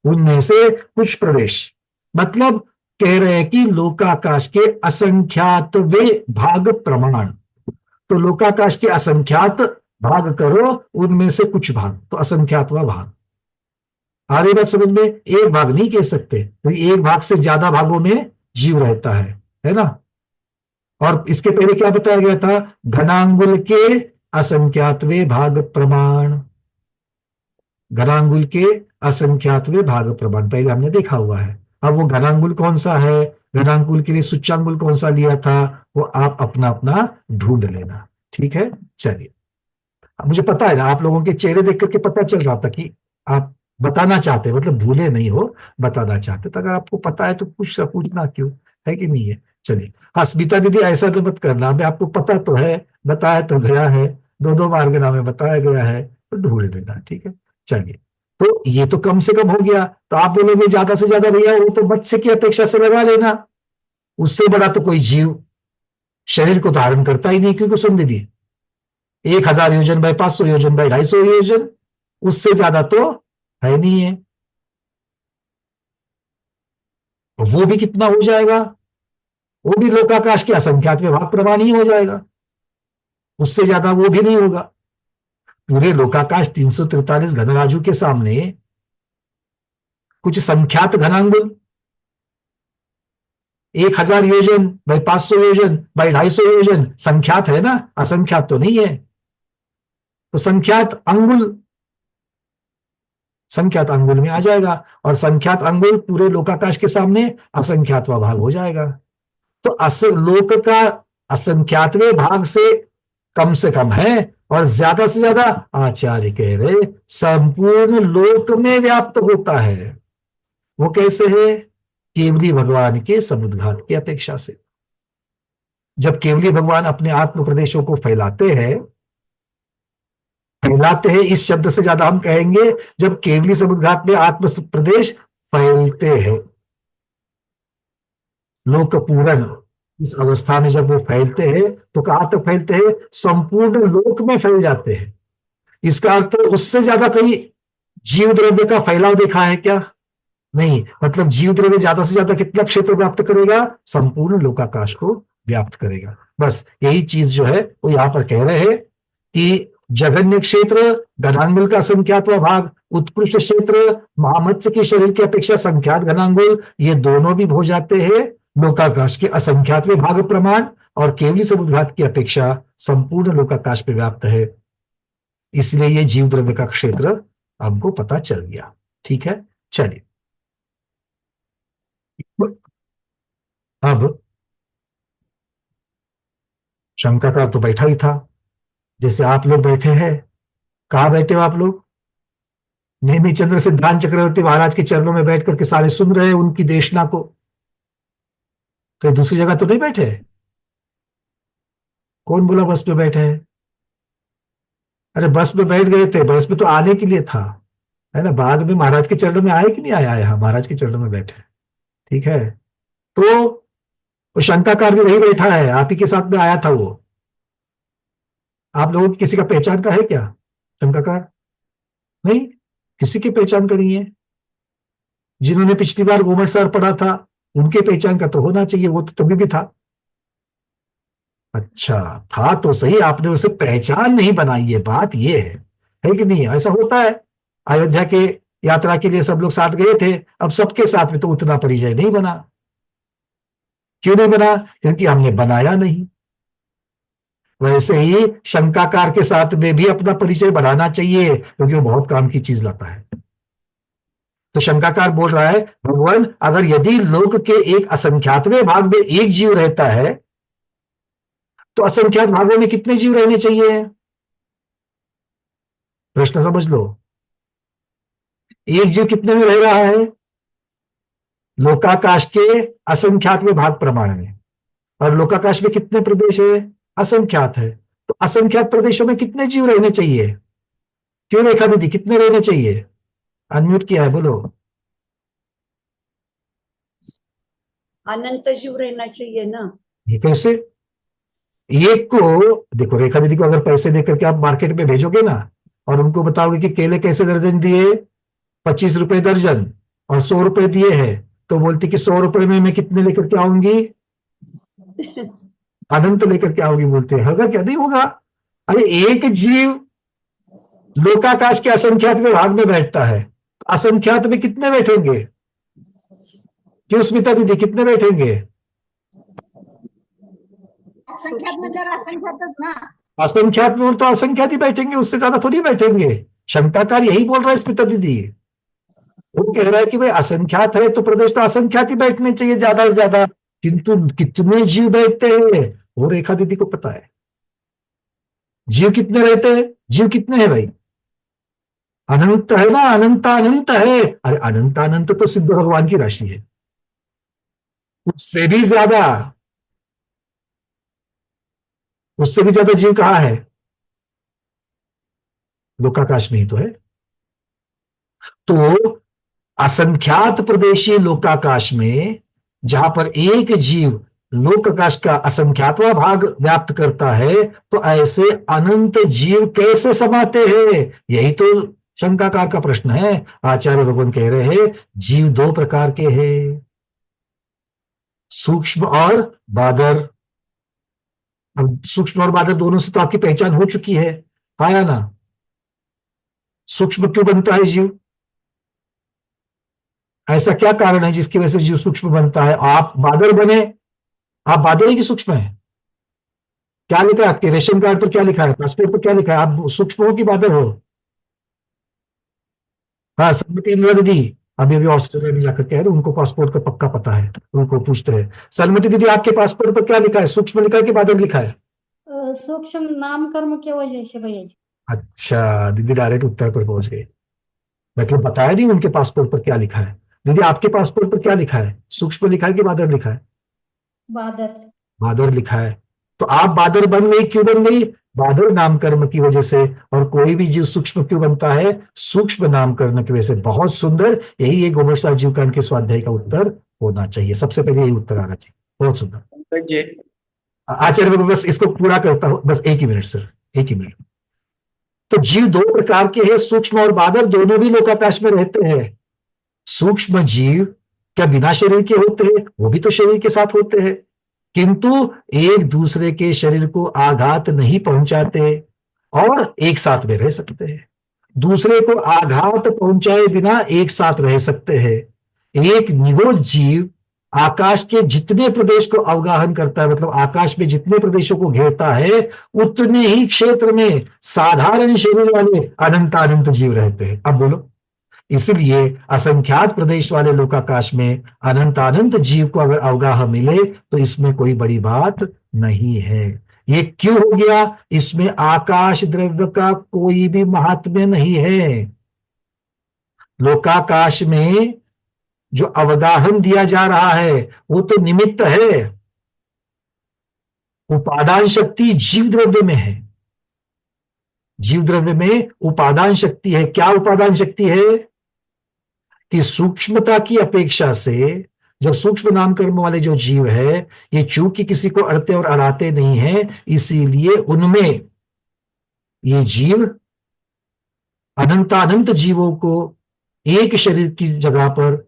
उनमें से कुछ प्रदेश, मतलब कह रहे हैं कि लोकाकाश के असंख्यातवे भाग प्रमाण। तो लोकाकाश के असंख्यात भाग करो, उनमें से कुछ भाग, तो असंख्यातवा भाग। आ रही बात समझ में? एक भाग नहीं कह सकते, क्योंकि एक भाग से ज्यादा भागों में जीव रहता है ना। और इसके पहले क्या बताया गया था? घनांगुल के असंख्यातवे भाग प्रमाण, घनांगुल के असंख्यातवे भाग प्रमाण पहले हमने देखा हुआ है। अब वो घनांगुल कौन सा है, घनांगुल के लिए सूच्यांगुल कौन सा लिया था, वो आप अपना अपना ढूंढ लेना। ठीक है, चलिए। अब मुझे पता है ना, आप लोगों के चेहरे देख करके पता चल रहा था कि आप बताना चाहते, मतलब भूले नहीं हो, बताना चाहते। तो अगर आपको पता है तो पूछना क्यों, है कि नहीं है? चलिए। हाँ स्मिता दीदी, ऐसा तो मत करना, अभी आपको पता तो है, बताया तो गया है, दो दो बार के नाम में बताया गया है, तो ढूंढ लेना। ठीक है, चलिए। तो ये तो कम से कम हो गया। तो आप बोलोगे ज्यादा से ज्यादा भैया वो तो मत्स्य की अपेक्षा से लगा लेना, उससे बड़ा तो कोई जीव शरीर को धारण करता ही नहीं, क्योंकि सुन दीदी 1,000 योजन बाई 500 योजन बाई 250 योजन, उससे ज्यादा तो है नहीं है। वो भी कितना हो जाएगा? वो भी लोकाकाश के असंख्यात विभाग प्रमाण ही हो जाएगा, उससे ज्यादा वो भी नहीं होगा। पूरे लोकाकाश 343 घनराजू के सामने कुछ संख्यात घनांगुल, 1,000 योजन बाई 500 योजन बाई 250 योजन संख्यात है ना, असंख्यात तो नहीं है। तो संख्यात अंगुल में आ जाएगा, और संख्यात अंगुल पूरे लोकाकाश के सामने असंख्यातवा भाग हो जाएगा। तो लोक का असंख्यातवें भाग से कम है, और ज्यादा से ज्यादा आचार्य कह रहे संपूर्ण लोक में व्याप्त होता है। वो कैसे है? केवली भगवान के समुद्घात की अपेक्षा से। जब केवली भगवान अपने आत्म प्रदेशों को फैलाते हैं, इस शब्द से ज्यादा हम कहेंगे जब केवली समुद्घात में आत्म प्रदेश फैलते हैं, लोक पूर्ण, इस अवस्था में जब वो फैलते हैं तो कहां तक फैलते हैं? संपूर्ण लोक में फैल जाते हैं। इसका अर्थ तो उससे ज्यादा कहीं जीव द्रव्य का फैलाव देखा है क्या? नहीं। मतलब जीव द्रव्य ज्यादा से ज्यादा कितना क्षेत्र व्याप्त करेगा? संपूर्ण लोकाकाश को व्याप्त करेगा। बस यही चीज जो है वो यहां पर कह रहे हैं कि जघन्य क्षेत्र, घनांगुल का संख्यात्व भाग, उत्कृष्ट क्षेत्र, महामत्स्य के शरीर की अपेक्षा संख्यात घनांगुल, ये दोनों भी हो जाते हैं लोकाकाश के असंख्यातवें भाग प्रमाण, और केवली समुद्घात की अपेक्षा संपूर्ण लोकाकाश पे व्याप्त है। इसलिए ये जीव द्रव्य का क्षेत्र हमको पता चल गया। ठीक है, चलिए। अब शंकाकार तो बैठा ही था, जैसे आप लोग बैठे हैं। कहाँ बैठे हो आप लोग? नेमी चंद्र सिद्धांत चक्रवर्ती महाराज के चरणों में बैठ करके सारे सुन रहे हैं उनकी देशना को। कहीं दूसरी जगह तो नहीं बैठे? कौन बोला बस में बैठे हैं? अरे बस में बैठ गए थे, बस में तो आने के लिए था, है ना। बाद में महाराज के चरणों में आए कि नहीं आया? आया, महाराज के चरणों में बैठे। ठीक है। तो वो शंकाकार भी वही बैठा है, आप ही के साथ में आया था वो। आप लोगों की किसी का पहचान का है क्या शंकाकार? नहीं, किसी की पहचान का नहीं है। जिन्होंने पिछली बार गोमट सर पढ़ा था उनके पहचान का तो होना चाहिए, वो तो तभी भी था। अच्छा, था तो सही, आपने उसे पहचान नहीं बनाई, ये बात ये है कि नहीं? ऐसा होता है। अयोध्या के यात्रा के लिए सब लोग साथ गए थे, अब सबके साथ में तो उतना परिचय नहीं बना। क्यों नहीं बना? क्योंकि हमने बनाया नहीं। वैसे ही शंकाकार के साथ में भी अपना परिचय बढ़ाना चाहिए, क्योंकि वो बहुत काम की चीज लाता है। तो शंकाकार बोल रहा है भगवान, अगर यदि लोक के एक असंख्यातवें भाग में एक जीव रहता है, तो असंख्यात भागों में कितने जीव रहने चाहिए? प्रश्न समझ लो। एक जीव कितने में रह रहा है? लोकाकाश के असंख्यातवें भाग प्रमाण में। और लोकाकाश में कितने प्रदेश है? असंख्यात है। तो असंख्यात प्रदेशों में कितने जीव रहने चाहिए? क्यों रेखा दीदी, कितने रहने चाहिए? अनम्यूट किया है, बोलो। अनंत जीव रहना चाहिए ना। ये कैसे? एक को देखो, रेखा दीदी को अगर पैसे देकर के आप मार्केट में भेजोगे ना, और उनको बताओगे कि केले कैसे दर्जन दिए, 25 रुपए दर्जन, और 100 रुपए दिए हैं, तो बोलती कि 100 रुपए में मैं कितने लेकर के आऊंगी? अनंत लेकर के आओगी, बोलते हैं। होगा क्या? नहीं होगा। अरे एक जीव लोकाकाश के असंख्यात में भाग में बैठता है, असंख्यात में कितने बैठेंगे? क्यों स्मिता दीदी, कितने बैठेंगे? असंख्यात मतलब असंख्यातच ना। असंख्यात में तो असंख्यात ही बैठेंगे, उससे ज्यादा थोड़ी बैठेंगे। शंकाकार यही बोल रहा है स्मिता दीदी। वो कह रहा है कि भाई असंख्यात है तो प्रदेश तो असंख्यात ही बैठने चाहिए, ज्यादा से ज्यादा। किंतु कितने जीव बैठते हैं वो रेखा दीदी को पता है। जीव कितने रहते हैं? जीव कितने हैं भाई? अनंत है ना, अनंत अनंत है। अरे अनंत अनंत तो सिद्ध भगवान की राशि है, उससे भी ज्यादा, उससे भी ज्यादा जीव कहाँ है? लोकाकाश में ही तो है। तो असंख्यात प्रदेशी लोकाकाश में, जहां पर एक जीव लोकाकाश का असंख्यातवां भाग व्याप्त करता है, तो ऐसे अनंत जीव कैसे समाते हैं? यही तो शंकाकार का प्रश्न है। आचार्य भगवान कह रहे हैं जीव दो प्रकार के हैं, सूक्ष्म और बादर। अब सूक्ष्म और बादर दोनों से तो आपकी पहचान हो चुकी है, आया ना? सूक्ष्म क्यों बनता है जीव? ऐसा क्या कारण है जिसकी वजह से जीव सूक्ष्म बनता है? आप बादल बने, आप बादल ही की सूक्ष्म है। क्या लिखा है आपके रेशन कार्ड पर? क्या लिखा है? पासपोर्ट पर क्या लिखा है? आप सूक्ष्म हो कि बादल हो? हाँ, सलमती इंदिरा दीदी अभी अभी ऑस्ट्रेलिया में जाकर के आए, उनको पासपोर्ट का पक्का पता है, उनको पूछते हैं। सलमती दीदी, आपके पासपोर्ट पर क्या लिखा है? सूक्ष्म लिखा है कि बादल लिखा है? सूक्ष्म नाम कर्म की वजह से भैया जी। अच्छा, दीदी डायरेक्ट उत्तर पर पहुंच गए। मतलब बताया नहीं उनके पासपोर्ट पर क्या लिखा है। दीदी आपके पासपोर्ट पर क्या लिखा है? सूक्ष्म लिखा है कि बादल लिखा है? बादल। बादल लिखा है। तो आप बादल बन गई, क्यों बन गई? बादल नाम कर्म की वजह से। और कोई भी जीव सूक्ष्म क्यों बनता है? सूक्ष्म नाम कर्म की वजह से। बहुत सुंदर, यही एक गोबर साहब जीवकांड के स्वाध्याय का उत्तर होना चाहिए, सबसे पहले यही उत्तर आना चाहिए। बहुत सुंदर। तो ये आचार्य बाबू, बस इसको पूरा करता हूं, बस एक ही मिनट सर, एक ही मिनट। तो जीव दो प्रकार के हैं, सूक्ष्म और बादल, दोनों भी लोकाकाश में रहते हैं। सूक्ष्म जीव क्या बिना शरीर के होते हैं? वो भी तो शरीर के साथ होते हैं, किंतु एक दूसरे के शरीर को आघात नहीं पहुंचाते और एक साथ में रह सकते हैं। दूसरे को आघात पहुंचाए बिना एक साथ रह सकते हैं। एक निगोज जीव आकाश के जितने प्रदेश को अवगाहन करता है, मतलब आकाश में जितने प्रदेशों को घेरता है, उतने ही क्षेत्र में साधारण शरीर वाले अनंत अनंत जीव रहते हैं। अब बोलो, इसलिए असंख्यात प्रदेश वाले लोकाकाश में अनंत अनंत जीव को अगर अवगाह मिले तो इसमें कोई बड़ी बात नहीं है। ये क्यों हो गया? इसमें आकाश द्रव्य का कोई भी महात्म्य नहीं है। लोकाकाश में जो अवगाहन दिया जा रहा है वो तो निमित्त है। उपादान शक्ति जीव द्रव्य में है। जीव द्रव्य में उपादान शक्ति है। क्या उपादान शक्ति है? कि सूक्ष्मता की अपेक्षा से, जब सूक्ष्म नाम कर्म वाले जो जीव है, ये चूंकि किसी को अड़ते और अड़ाते नहीं है, इसीलिए उनमें ये जीव अनंतानंत जीवों को एक शरीर की जगह पर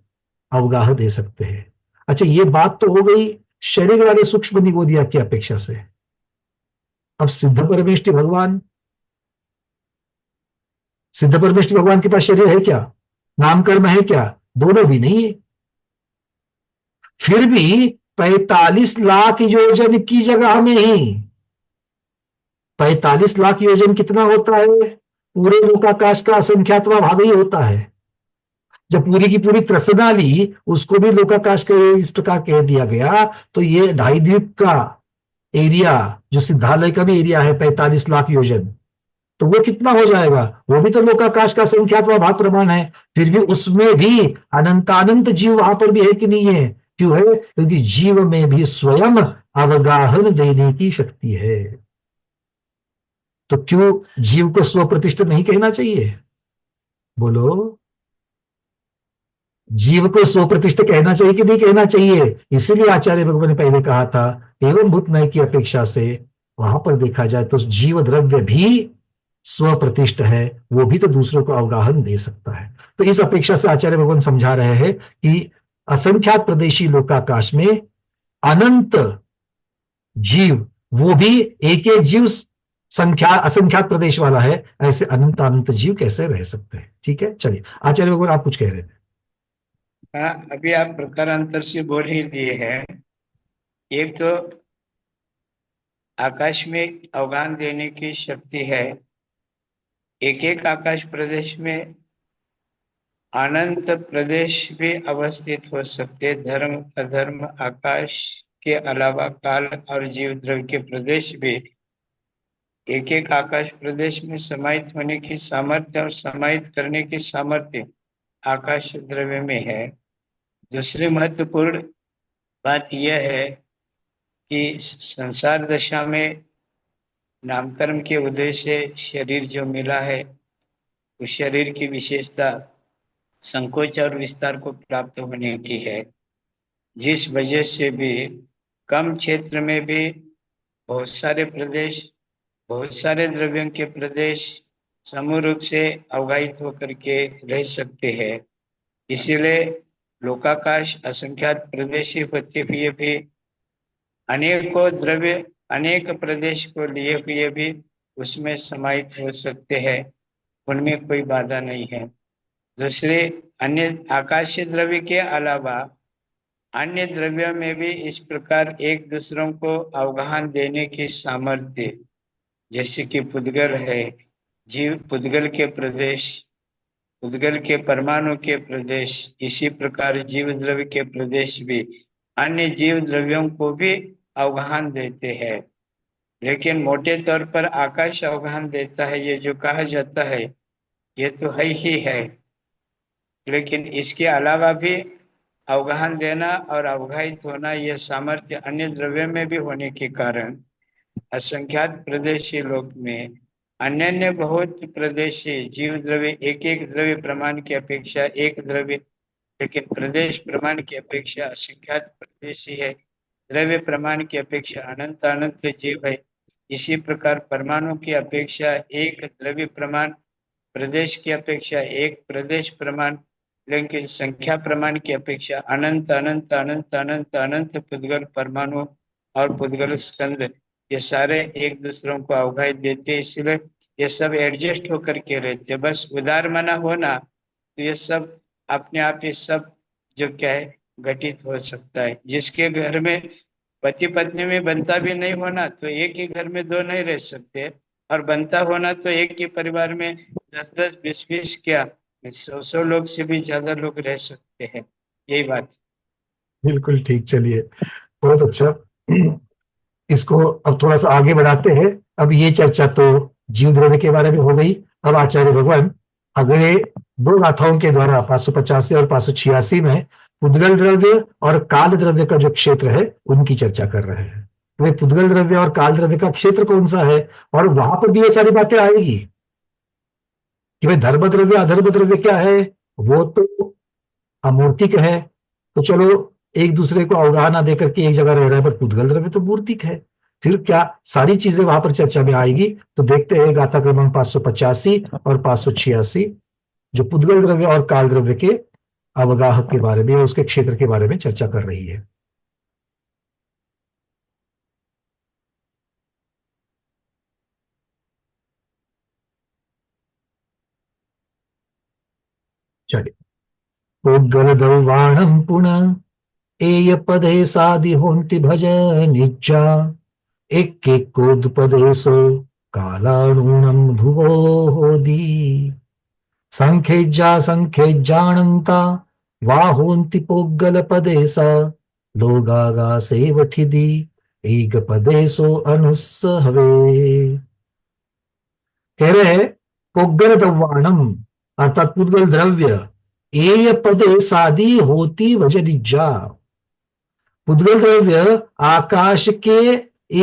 अवगाह दे सकते हैं। अच्छा, ये बात तो हो गई शरीर वाले सूक्ष्म निगोदिया की अपेक्षा से। अब सिद्ध परमेष्टि भगवान, सिद्ध परमेष्टि भगवान के पास शरीर है क्या? नाम कर्म है क्या? दोनों भी नहीं है। फिर भी 45 लाख योजन की जगह में ही, 45 लाख योजन कितना होता है? पूरे लोकाकाश का असंख्यातवां भाग ही होता है। जब पूरी की पूरी त्रसना ली, उसको भी लोकाकाश के इस प्रकार कह दिया गया, तो ये ढाई द्वीप का एरिया, जो सिद्धालय का भी एरिया है 45 लाख योजन, तो वो कितना हो जाएगा? वो भी तो लोकाकाश का संख्यात्मक भाग प्रमाण है। फिर भी उसमें भी अनंतानंत जीव वहां पर भी है कि नहीं है? क्यों है? क्योंकि जीव में भी स्वयं अवगाहन देने की शक्ति है। तो क्यों जीव को स्व प्रतिष्ठित नहीं कहना चाहिए? बोलो, जीव को स्व प्रतिष्ठित कहना चाहिए कि नहीं कहना चाहिए? इसीलिए आचार्य भगवान ने पहले कहा था एवं भूत नय की अपेक्षा से वहां पर देखा जाए तो जीव द्रव्य भी स्व प्रतिष्ठ है, वो भी तो दूसरों को अवगाहन दे सकता है। तो इस अपेक्षा से आचार्य भगवान समझा रहे हैं कि असंख्यात प्रदेशी लोकाकाश में अनंत जीव, वो भी एक एक जीव संख्या असंख्यात प्रदेश वाला है, ऐसे अनंत अनंत जीव कैसे रह सकते हैं? ठीक है, चलिए आचार्य भगवान आप कुछ कह रहे थे। हाँ, अभी आप प्रकारांतर से बोल ही दिए हैं। एक तो आकाश में अवगान देने की शक्ति है। एक एक आकाश प्रदेश में अनंत प्रदेश भी अवस्थित हो सकते, धर्म अधर्म आकाश के अलावा काल और जीव द्रव्य के प्रदेश भी एक एक आकाश प्रदेश में समाहित होने की सामर्थ्य और समाहित करने की सामर्थ्य आकाश द्रव्य में है। दूसरी महत्वपूर्ण बात यह है कि संसार दशा में नामकर्म के उदय से शरीर जो मिला है, उस शरीर की विशेषता संकोच और विस्तार को प्राप्त होने की है, जिस वजह से भी कम क्षेत्र में भी बहुत सारे प्रदेश, बहुत सारे द्रव्यों के प्रदेश समूह रूप से अवगाहित होकर के रह सकते हैं। इसीलिए लोकाकाश असंख्यात प्रदेशी होते हुए भी अनेकों द्रव्य अनेक प्रदेश को लिए हुए भी उसमें समाहित हो सकते हैं, उनमें कोई बाधा नहीं है। दूसरे अन्य आकाशीय द्रव्य के अलावा अन्य द्रव्यों में भी इस प्रकार एक दूसरों को अवगाहन देने की सामर्थ्य, जैसे कि पुद्गल है, जीव पुद्गल के प्रदेश, पुद्गल के परमाणु के प्रदेश, इसी प्रकार जीव द्रव्य के प्रदेश भी अन्य जीव द्रव्यों को भी अवगाहन देते हैं। लेकिन मोटे तौर पर आकाश अवगाहन देता है, ये जो कहा जाता है ये तो है ही है, लेकिन इसके अलावा भी अवगाहन देना और अवगाहित होना यह सामर्थ्य अन्य द्रव्य में भी होने के कारण असंख्यात प्रदेशी लोक में अन्य अन्य बहुत प्रदेशी जीव द्रव्य एक एक द्रव्य प्रमाण की अपेक्षा एक द्रव्य, लेकिन प्रदेश प्रमाण की अपेक्षा असंख्यात प्रदेशी है, द्रव्य प्रमाण की अपेक्षा अनंत अनंत जीव है। इसी प्रकार परमाणु की अपेक्षा एक द्रव्य प्रमाण, प्रदेश की अपेक्षा एक प्रदेश प्रमाण, लेकिन संख्या प्रमाण की अपेक्षा अनंत अनंत अनंत अनंत अनंत पुद्गल परमाणु और पुद्गल स्कंद, ये सारे एक दूसरों को अवगाहित देते, इसलिए ये सब एडजस्ट होकर के रहते। बस उदार मना होना तो ये सब अपने आप ये सब जो क्या है घटित हो सकता है। जिसके घर में पति पत्नी में बनता भी नहीं होना तो एक ही घर में दो नहीं रह सकते, और बनता होना तो एक ही परिवार में 10-10 20-20 क्या 100-100 लोग से भी ज्यादा लोग रह सकते हैं। यही बात। बिल्कुल ठीक, चलिए बहुत अच्छा। इसको अब थोड़ा सा आगे बढ़ाते हैं। अब ये चर्चा तो जीव द्रव्य के बारे में हो गई। अब आचार्य भगवान अगले दो गाथाओं के द्वारा 585 और 586 में पुद्गल द्रव्य और काल द्रव्य का जो क्षेत्र है उनकी चर्चा कर रहे हैं। तो ये पुद्गल द्रव्य और काल द्रव्य का क्षेत्र कौन सा है, और वहां पर भी ये सारी बातें आएगी कि भाई धर्म द्रव्य अधर्म द्रव्य क्या है, वो तो अमूर्तिक है। तो चलो एक दूसरे को अवगाहना देकर के एक जगह रह रहा है, पर पुद्गल द्रव्य तो मूर्तिक है। फिर क्या सारी चीजें वहां पर चर्चा में आएगी। तो देखते हैं गाथा क्रमांक 585 और 586 जो पुद्गल द्रव्य और काल द्रव्य के अवगाह के बारे में और उसके क्षेत्र के बारे में चर्चा कर रही है। चलिए, पुद्गल द्रवाणम पुनः एय पदे सादि होन्ति भज निज्जा एक एक कोदपदेशो कालाणूनम ध्रुवो होदी संखेज्जानन्ता वाहोन्ति पोग्गल पदेसा लोगागा सेवठिदी एक पदेशो अनुस्स हवे। कह रहे हैं पोग्गल द्रव्याणम अर्थात पुद्गल द्रव्य एय पदे सादी होती वजनिज्जा, पुद्गल द्रव्य आकाश के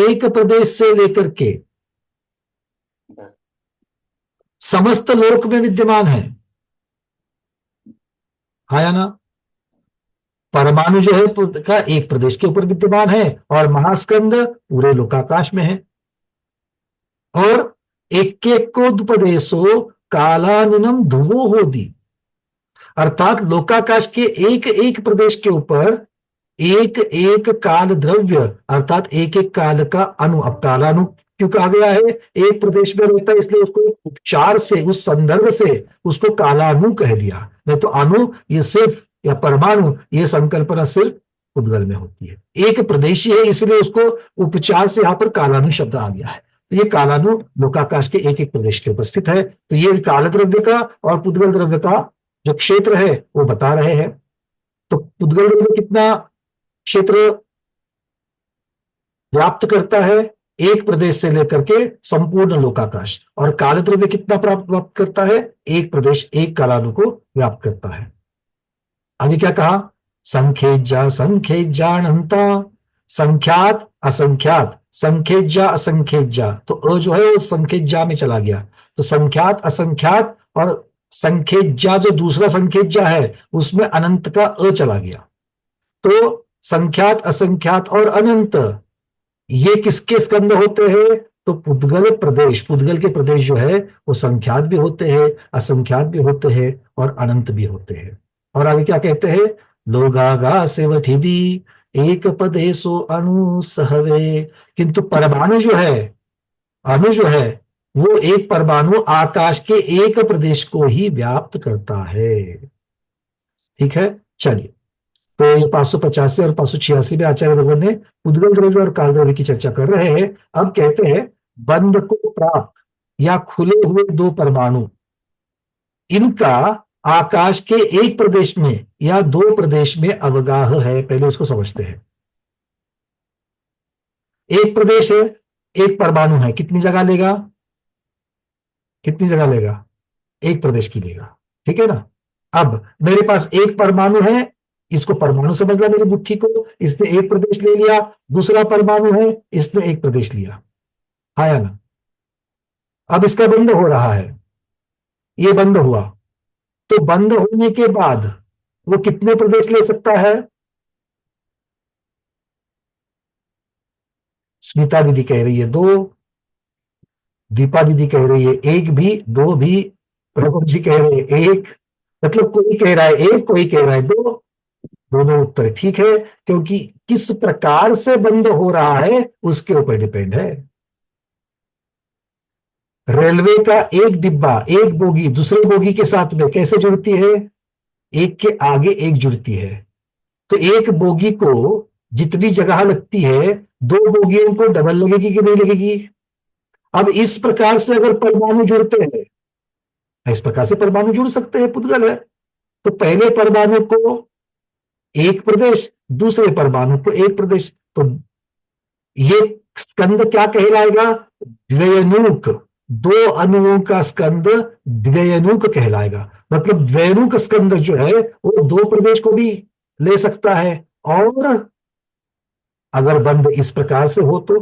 एक प्रदेश से लेकर के समस्त लोक में विद्यमान है। हाँ या ना? परमाणु जो है का एक प्रदेश के ऊपर विद्यमान है और महास्कंद पूरे लोकाकाश में है। और एक कोदुपदेशो कालानुनम ध्रुवो होदी, अर्थात लोकाकाश के एक एक प्रदेश के ऊपर एक एक काल द्रव्य अर्थात एक एक काल का अणु। अब कालानु क्यों कहा गया है? एक प्रदेश में रहता है इसलिए उसको उपचार से, उस संदर्भ से उसको कालानु कह दिया। नहीं तो अणु ये सिर्फ, या परमाणु ये संकल्पना सिर्फ उद्गल में होती है। एक प्रदेशी है इसलिए उसको उपचार से यहां पर कालानु शब्द आ गया है। तो ये कालानु लोकाकाश के एक एक प्रदेश के उपस्थित है। तो ये काल द्रव्य का और पुद्गल द्रव्य का जो क्षेत्र है वो बता रहे हैं। तो पुद्गल द्रव्य कितना क्षेत्र व्याप्त करता है? एक प्रदेश से लेकर के संपूर्ण लोकाकाश। और काल द्रव्य कितना प्राप्त करता है? एक प्रदेश, एक कालानु को व्याप्त करता है। आगे क्या कहा? संख्येज्जा संख्येज्जानंता, संख्यात असंख्यात, संख्येज्जा असंख्येज्जा। तो अ जो है वो संख्येज्जा में चला गया। तो संख्यात असंख्यात और संख्येज्जा जो दूसरा संख्येज्जा है उसमें अनंत का अ चला गया। तो संख्यात असंख्यात और अनंत ये किसके स्कंद होते हैं? तो पुद्गल प्रदेश, पुद्गल के प्रदेश जो है वो संख्यात भी होते हैं, असंख्यात भी होते हैं और अनंत भी होते हैं। और आगे क्या कहते हैं? लोगागा सेवठिदी एक पदेशो अणु सहवे, किंतु परमाणु जो है, अणु जो है वो एक परमाणु आकाश के एक प्रदेश को ही व्याप्त करता है। ठीक है, चलिए। तो ये 585 और 586 में आचार्य भगवान ने पुद्गल द्रव्य और काल द्रव्य की चर्चा कर रहे हैं। अब कहते हैं बंध को प्राप्त या खुले हुए दो परमाणु, इनका आकाश के एक प्रदेश में या दो प्रदेश में अवगाह है। पहले इसको समझते हैं। एक प्रदेश है, एक परमाणु है, कितनी जगह लेगा? कितनी जगह लेगा? एक प्रदेश की लेगा। ठीक है ना? अब मेरे पास एक परमाणु है, इसको परमाणु समझ लिया मेरी बुद्धि को, इसने एक प्रदेश ले लिया। दूसरा परमाणु है, इसने एक प्रदेश लिया। हाँ या ना? अब इसका बंध हो रहा है, ये बंद हुआ। तो बंद होने के बाद वो कितने प्रदेश ले सकता है? स्मिता दीदी कह रही है 2, दीपा दीदी कह रही है 1 भी, 2 भी, प्रभु जी कह रहे हैं 1। मतलब कोई कह रहा है 1, कोई कह रहा है 2। दोनों उत्तर ठीक है, क्योंकि किस प्रकार से बंद हो रहा है उसके ऊपर डिपेंड है। रेलवे का एक डिब्बा, एक बोगी दूसरे बोगी के साथ में कैसे जुड़ती है? एक के आगे एक जुड़ती है। तो एक बोगी को जितनी जगह लगती है, दो बोगियों को डबल लगेगी कि नहीं लगेगी? अब इस प्रकार से अगर परमाणु जुड़ते हैं, इस प्रकार से परमाणु जुड़ सकते हैं, पुद्गल है। तो पहले परमाणु को एक प्रदेश, दूसरे परमाणु को एक प्रदेश। तो ये स्कंद क्या कहलाएगा? द्वयनुक। दो अणुओं का स्कंद द्वयनुक कहलाएगा। मतलब द्वयनुक स्कंद जो है वो दो प्रदेश को भी ले सकता है, और अगर बंद इस प्रकार से हो तो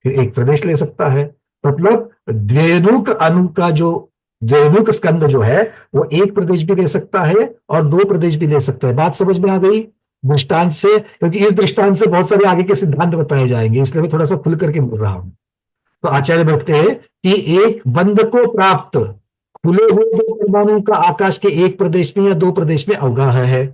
फिर एक प्रदेश ले सकता है। मतलब द्वयनुक अणु का जो द्वयनुक स्कंद जो है वो एक प्रदेश भी ले सकता है और दो प्रदेश भी ले सकता है। बात समझ में आ गई दृष्टांत से? क्योंकि इस दृष्टांत से बहुत सारे आगे के सिद्धांत बताए जाएंगे, इसलिए मैं थोड़ा सा खुल करके बोल रहा हूं। तो आचार्य बताते हैं कि एक बंध को प्राप्त खुले हुए दो परमाणु का आकाश के एक प्रदेश में या दो प्रदेश में अवगाह है।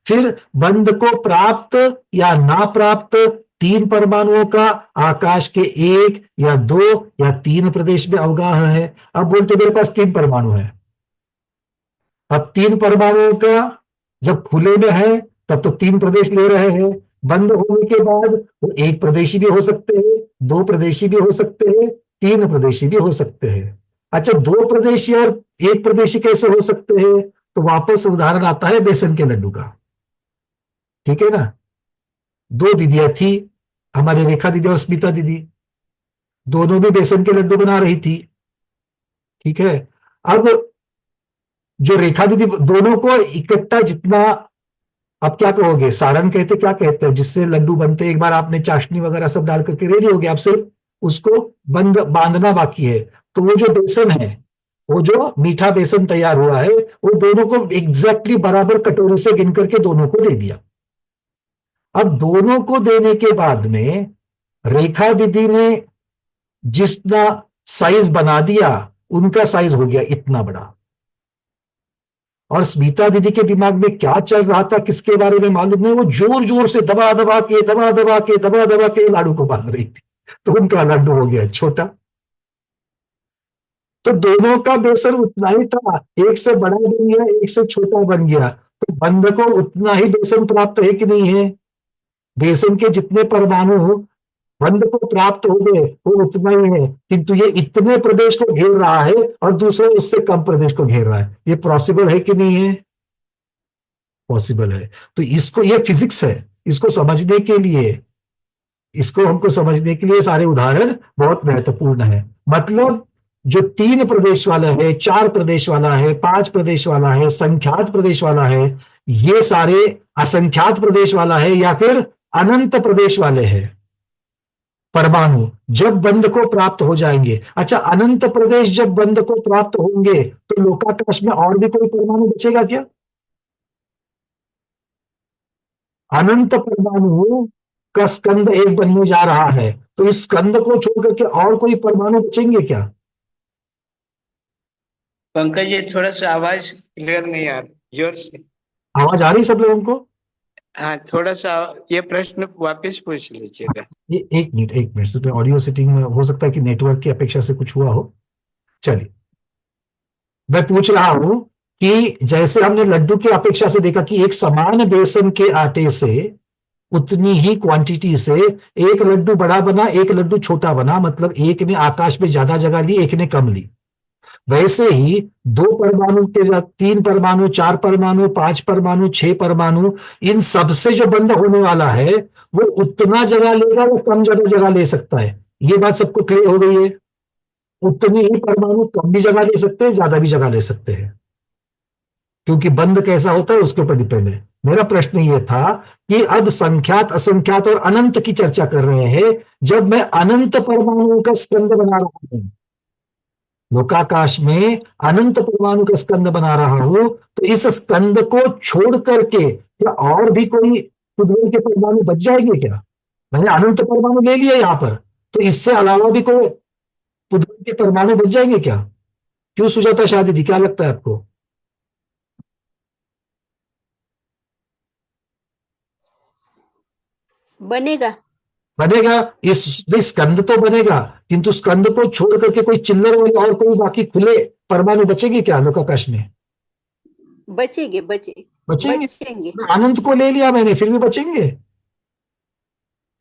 फिर बंध को प्राप्त या ना प्राप्त तीन परमाणुओं का आकाश के एक या दो या तीन प्रदेश में अवगाह है। अब बोलते मेरे पास तीन परमाणु है। अब तीन परमाणुओं का जब खुले में है तब तो तीन प्रदेश ले रहे हैं। बंद होने के बाद वो एक प्रदेशी भी हो सकते हैं, दो प्रदेशी भी हो सकते हैं, तीन प्रदेशी भी हो सकते हैं। अच्छा, दो प्रदेशी और एक प्रदेशी कैसे हो सकते हैं? तो वापस उदाहरण आता है बेसन के लड्डू का। ठीक है ना? दो दीदियां थी, हमारी रेखा दीदी और स्मिता दीदी, दोनों भी बेसन के लड्डू बना रही थी। ठीक है, अब जो रेखा दीदी, दोनों को इकट्ठा जितना अब क्या कहोगे, सारण कहते क्या कहते हैं जिससे लड्डू बनते, एक बार आपने चाशनी वगैरह सब डाल करके रेडी हो गया, अब सिर्फ उसको बंद बांधना बाकी है। तो वो जो बेसन है, वो जो मीठा बेसन तैयार हुआ है, वो दोनों को एग्जैक्टली बराबर कटोरे से गिन करके दोनों को दे दिया। अब दोनों को देने के बाद में रेखा दीदी ने जितना साइज बना दिया, उनका साइज हो गया इतना बड़ा, और स्मिता दीदी के दिमाग में क्या चल रहा था किसके बारे में मालूम नहीं, वो जोर जोर से दबा दबा के दबा दबा के दबा दबा के लाडू को बांध रही थी, तो उनका लड्डू हो गया छोटा। तो दोनों का बेसन उतना ही था, एक से बड़ा बन गया, एक से छोटा बन गया, तो बंद को उतना ही बेसन प्राप्त है कि नहीं है? बेसन के जितने परमाणु बंद को प्राप्त हो गए वो उतना ही है, किंतु ये इतने प्रदेश को घेर रहा है और दूसरे इससे कम प्रदेश को घेर रहा है। ये पॉसिबल है कि नहीं है? पॉसिबल है। तो इसको, ये फिजिक्स है, इसको समझने के लिए, इसको हमको समझने के लिए सारे उदाहरण बहुत महत्वपूर्ण है। मतलब जो 3 प्रदेश वाला है, 4 प्रदेश वाला है, 5 प्रदेश वाला है, संख्यात प्रदेश वाला है, ये सारे असंख्यात प्रदेश वाला है या फिर अनंत प्रदेश वाले हैं परमाणु, जब बंद को प्राप्त हो जाएंगे। अच्छा, अनंत प्रदेश जब बंद को प्राप्त होंगे तो लोकाकाश में और भी कोई परमाणु बचेगा क्या? अनंत परमाणु का स्कंद एक बनने जा रहा है, तो इस स्कंद को छोड़ करके और कोई परमाणु बचेंगे क्या? पंकज जी, थोड़ा सा आवाज क्लियर नहीं आ रही, जोर से। आवाज आ रही सब लोगों को? हाँ, थोड़ा सा ये प्रश्न वापस पूछ लीजिएगा। ये एक मिनट, एक मिनट, सिर्फ ऑडियो सेटिंग में हो सकता है कि नेटवर्क की अपेक्षा से कुछ हुआ हो। चलिए, मैं पूछ रहा हूं कि जैसे हमने लड्डू की अपेक्षा से देखा कि एक समान बेसन के आटे से उतनी ही क्वांटिटी से एक लड्डू बड़ा बना, एक लड्डू छोटा बना, मतलब एक ने आकाश में ज्यादा जगह ली, एक ने कम ली। वैसे ही 2 परमाणु के 3 परमाणु, 4 परमाणु, 5 परमाणु, 6 परमाणु, इन सबसे जो बंद होने वाला है वो उतना जगह लेगा या कम जगह ले सकता है? ये बात सबको क्लियर हो गई है? उतने ही परमाणु कम भी जगह ले सकते हैं, ज्यादा भी जगह ले सकते हैं, क्योंकि बंद कैसा होता है उसके ऊपर डिपेंड है। मेरा प्रश्न ये था कि अब संख्यात, असंख्यात और अनंत की चर्चा कर रहे हैं। जब मैं अनंत परमाणुओं का स्कंद बना रहा हूं, लोकाकाश में अनंत परमाणु का स्कंद बना रहा हूं, तो इस स्कंद को छोड़ करके क्या और भी कोई पुद्गल के परमाणु बच जाएंगे क्या? मैंने अनंत परमाणु ले लिया यहां पर, तो इससे अलावा भी कोई पुद्गल के परमाणु बच जाएंगे क्या? क्यों सुजाता शाह दीदी, क्या लगता है आपको? बनेगा। बनेगा। इस स्कंद तो बनेगा, किंतु स्कंद को छोड़ करके कोई चिल्लर वाले और कोई बाकी खुले परमाणु बचेंगे क्या लोकाकाश में? बचेंगे बचेंगे। बचेंगे। अनंत को ले लिया मैंने, फिर भी बचेंगे।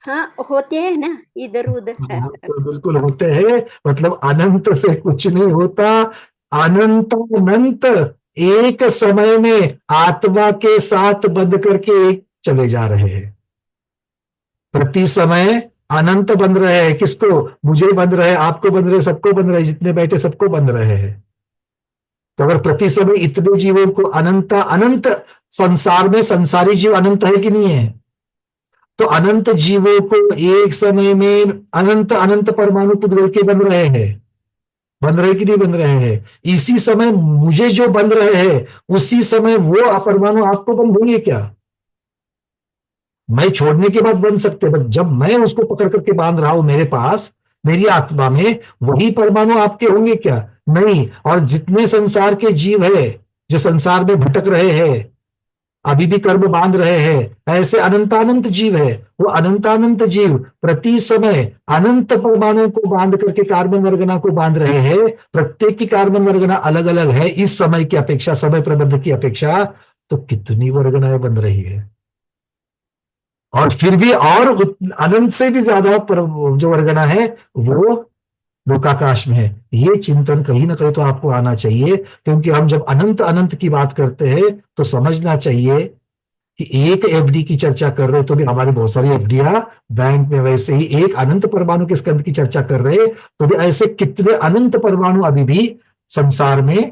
हाँ, होते हैं ना इधर उधर। हाँ, तो बिल्कुल होते हैं, मतलब अनंत से कुछ नहीं होता। अनंत अनंत एक समय में आत्मा के साथ बंध करके एक चले जा रहे हैं। प्रति समय अनंत बंध रहे हैं। किसको? मुझे बंध रहे, आपको बंध रहे, सबको बंध रहे, जितने बैठे सबको बंध रहे हैं। तो अगर प्रति समय इतने जीवों को अनंत अनंत, संसार में संसारी जीव अनंत है कि नहीं है? तो अनंत जीवों को एक समय में अनंत अनंत परमाणु पुद्गल के बन रहे हैं। बन रहे कि नहीं बन रहे हैं? इसी समय मुझे जो बन रहे हैं, उसी समय वो परमाणु आपको बंधेंगे क्या? मैं छोड़ने के बाद बन सकते, बट जब मैं उसको पकड़ करके बांध रहा हूं मेरे पास, मेरी आत्मा में, वही परमाणु आपके होंगे क्या? नहीं। और जितने संसार के जीव है जो संसार में भटक रहे हैं, अभी भी कर्म बांध रहे हैं, ऐसे अनंतानंत जीव है। वो अनंतानंत जीव प्रति समय अनंत परमाणु को बांध करके कार्बन वर्गना को बांध रहे हैं। प्रत्येक की कार्बन वर्गना अलग अलग है इस समय की अपेक्षा, समय प्रबंध की अपेक्षा। तो कितनी वर्गनाएं बन रही है, और फिर भी और अनंत से भी ज्यादा जो वर्गना है वो लोकाकाश में है। ये चिंतन कहीं ना कहीं तो आपको आना चाहिए, क्योंकि हम जब अनंत अनंत की बात करते हैं तो समझना चाहिए कि एक एफडी की चर्चा कर रहे तो भी हमारी बहुत सारी एफडियां बैंक में, वैसे ही एक अनंत परमाणु के स्कंद की चर्चा कर रहे तो भी ऐसे कितने अनंत परमाणु अभी भी संसार में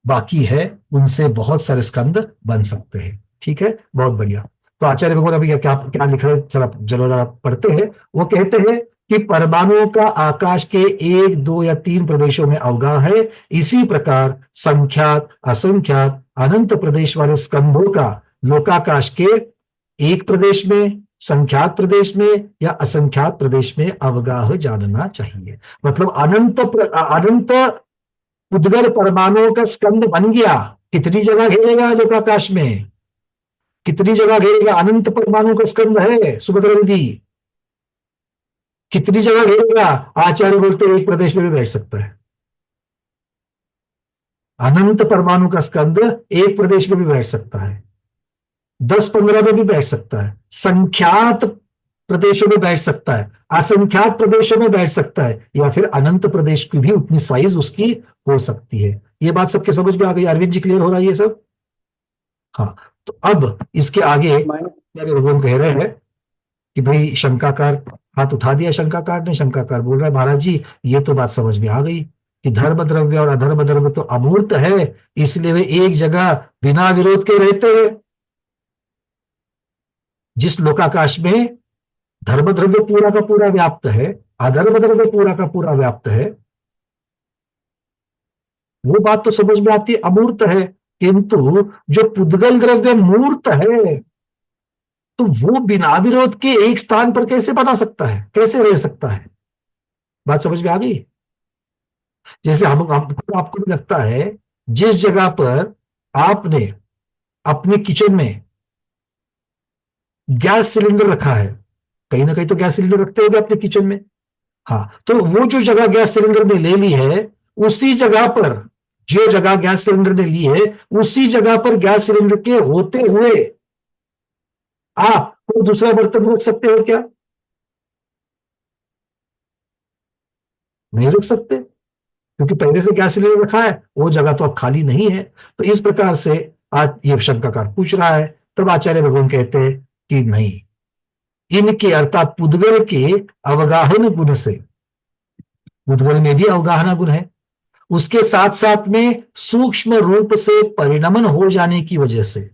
बाकी है, उनसे बहुत सारे स्कंद बन सकते हैं। ठीक है, बहुत बढ़िया। तो आचार्य भगवान अभी क्या क्या लिख रहे हैं, चलो चलो जरा पढ़ते हैं। वो कहते हैं कि परमाणुओं का आकाश के 1, 2 या 3 प्रदेशों में अवगाह है। इसी प्रकार संख्यात, असंख्यात, अनंत प्रदेश वाले स्कंधों का लोकाकाश के एक प्रदेश में, संख्यात प्रदेश में या असंख्यात प्रदेश में अवगाह जानना चाहिए। मतलब अनंत उद्गल परमाणुओं का स्कंद बन गया, कितनी जगह घेरेगा लोकाकाश में, कितनी जगह घेरेगा? अनंत परमाणु का स्कंद है सुभद्रा दीदी, कितनी जगह घेरेगा? आचार्य बोलते हैं एक प्रदेश में भी बैठ सकता है। अनंत परमाणु का स्कंद एक प्रदेश में भी बैठ सकता है, 10-15 में भी बैठ सकता है, संख्यात प्रदेशों में बैठ सकता है, असंख्यात प्रदेशों में बैठ सकता है, या फिर अनंत प्रदेश की भी उतनी साइज उसकी हो सकती है। ये बात सबके समझ में आ गई? अरविंद जी क्लियर हो रहा है ये सब? हाँ, तो अब इसके आगे भगवान कह रहे हैं कि भाई शंकाकार हाथ उठा दिया, शंकाकार ने। शंकाकार बोल रहा है महाराज जी ये तो बात समझ में आ गई कि धर्म द्रव्य और अधर्म द्रव्य तो अमूर्त है, इसलिए वे एक जगह बिना विरोध के रहते हैं। जिस लोकाकाश में धर्म द्रव्य पूरा का पूरा व्याप्त है, अधर्म द्रव्य पूरा का पूरा व्याप्त है, वो बात तो समझ में आती है, अमूर्त है। किंतु जो पुद्गल द्रव्य मूर्त है, तो वो बिना विरोध के एक स्थान पर कैसे बना सकता है, कैसे रह सकता है? बात समझ में आ गई? जैसे आपको भी लगता है जिस जगह पर आपने अपने किचन में गैस सिलेंडर रखा है, कहीं ना कहीं तो गैस सिलेंडर रखते होंगे अपने किचन में। हाँ, तो वो जो जगह गैस सिलेंडर ने ले ली है, उसी जगह पर, जो जगह गैस सिलेंडर ने ली है, उसी जगह पर गैस सिलेंडर के होते हुए आप कोई दूसरा बर्तन रख सकते हो क्या? नहीं रख सकते, क्योंकि पहले से गैस सिलेंडर रखा है, वो जगह तो अब खाली नहीं है। तो इस प्रकार से आज ये शंकाकार पूछ रहा है। तब आचार्य भगवान कहते हैं कि नहीं, इनके अर्थात पुद्गल के अवगाहन गुण से, पुद्गल में भी अवगाहना गुण है, उसके साथ साथ में सूक्ष्म रूप से परिणमन हो जाने की वजह से,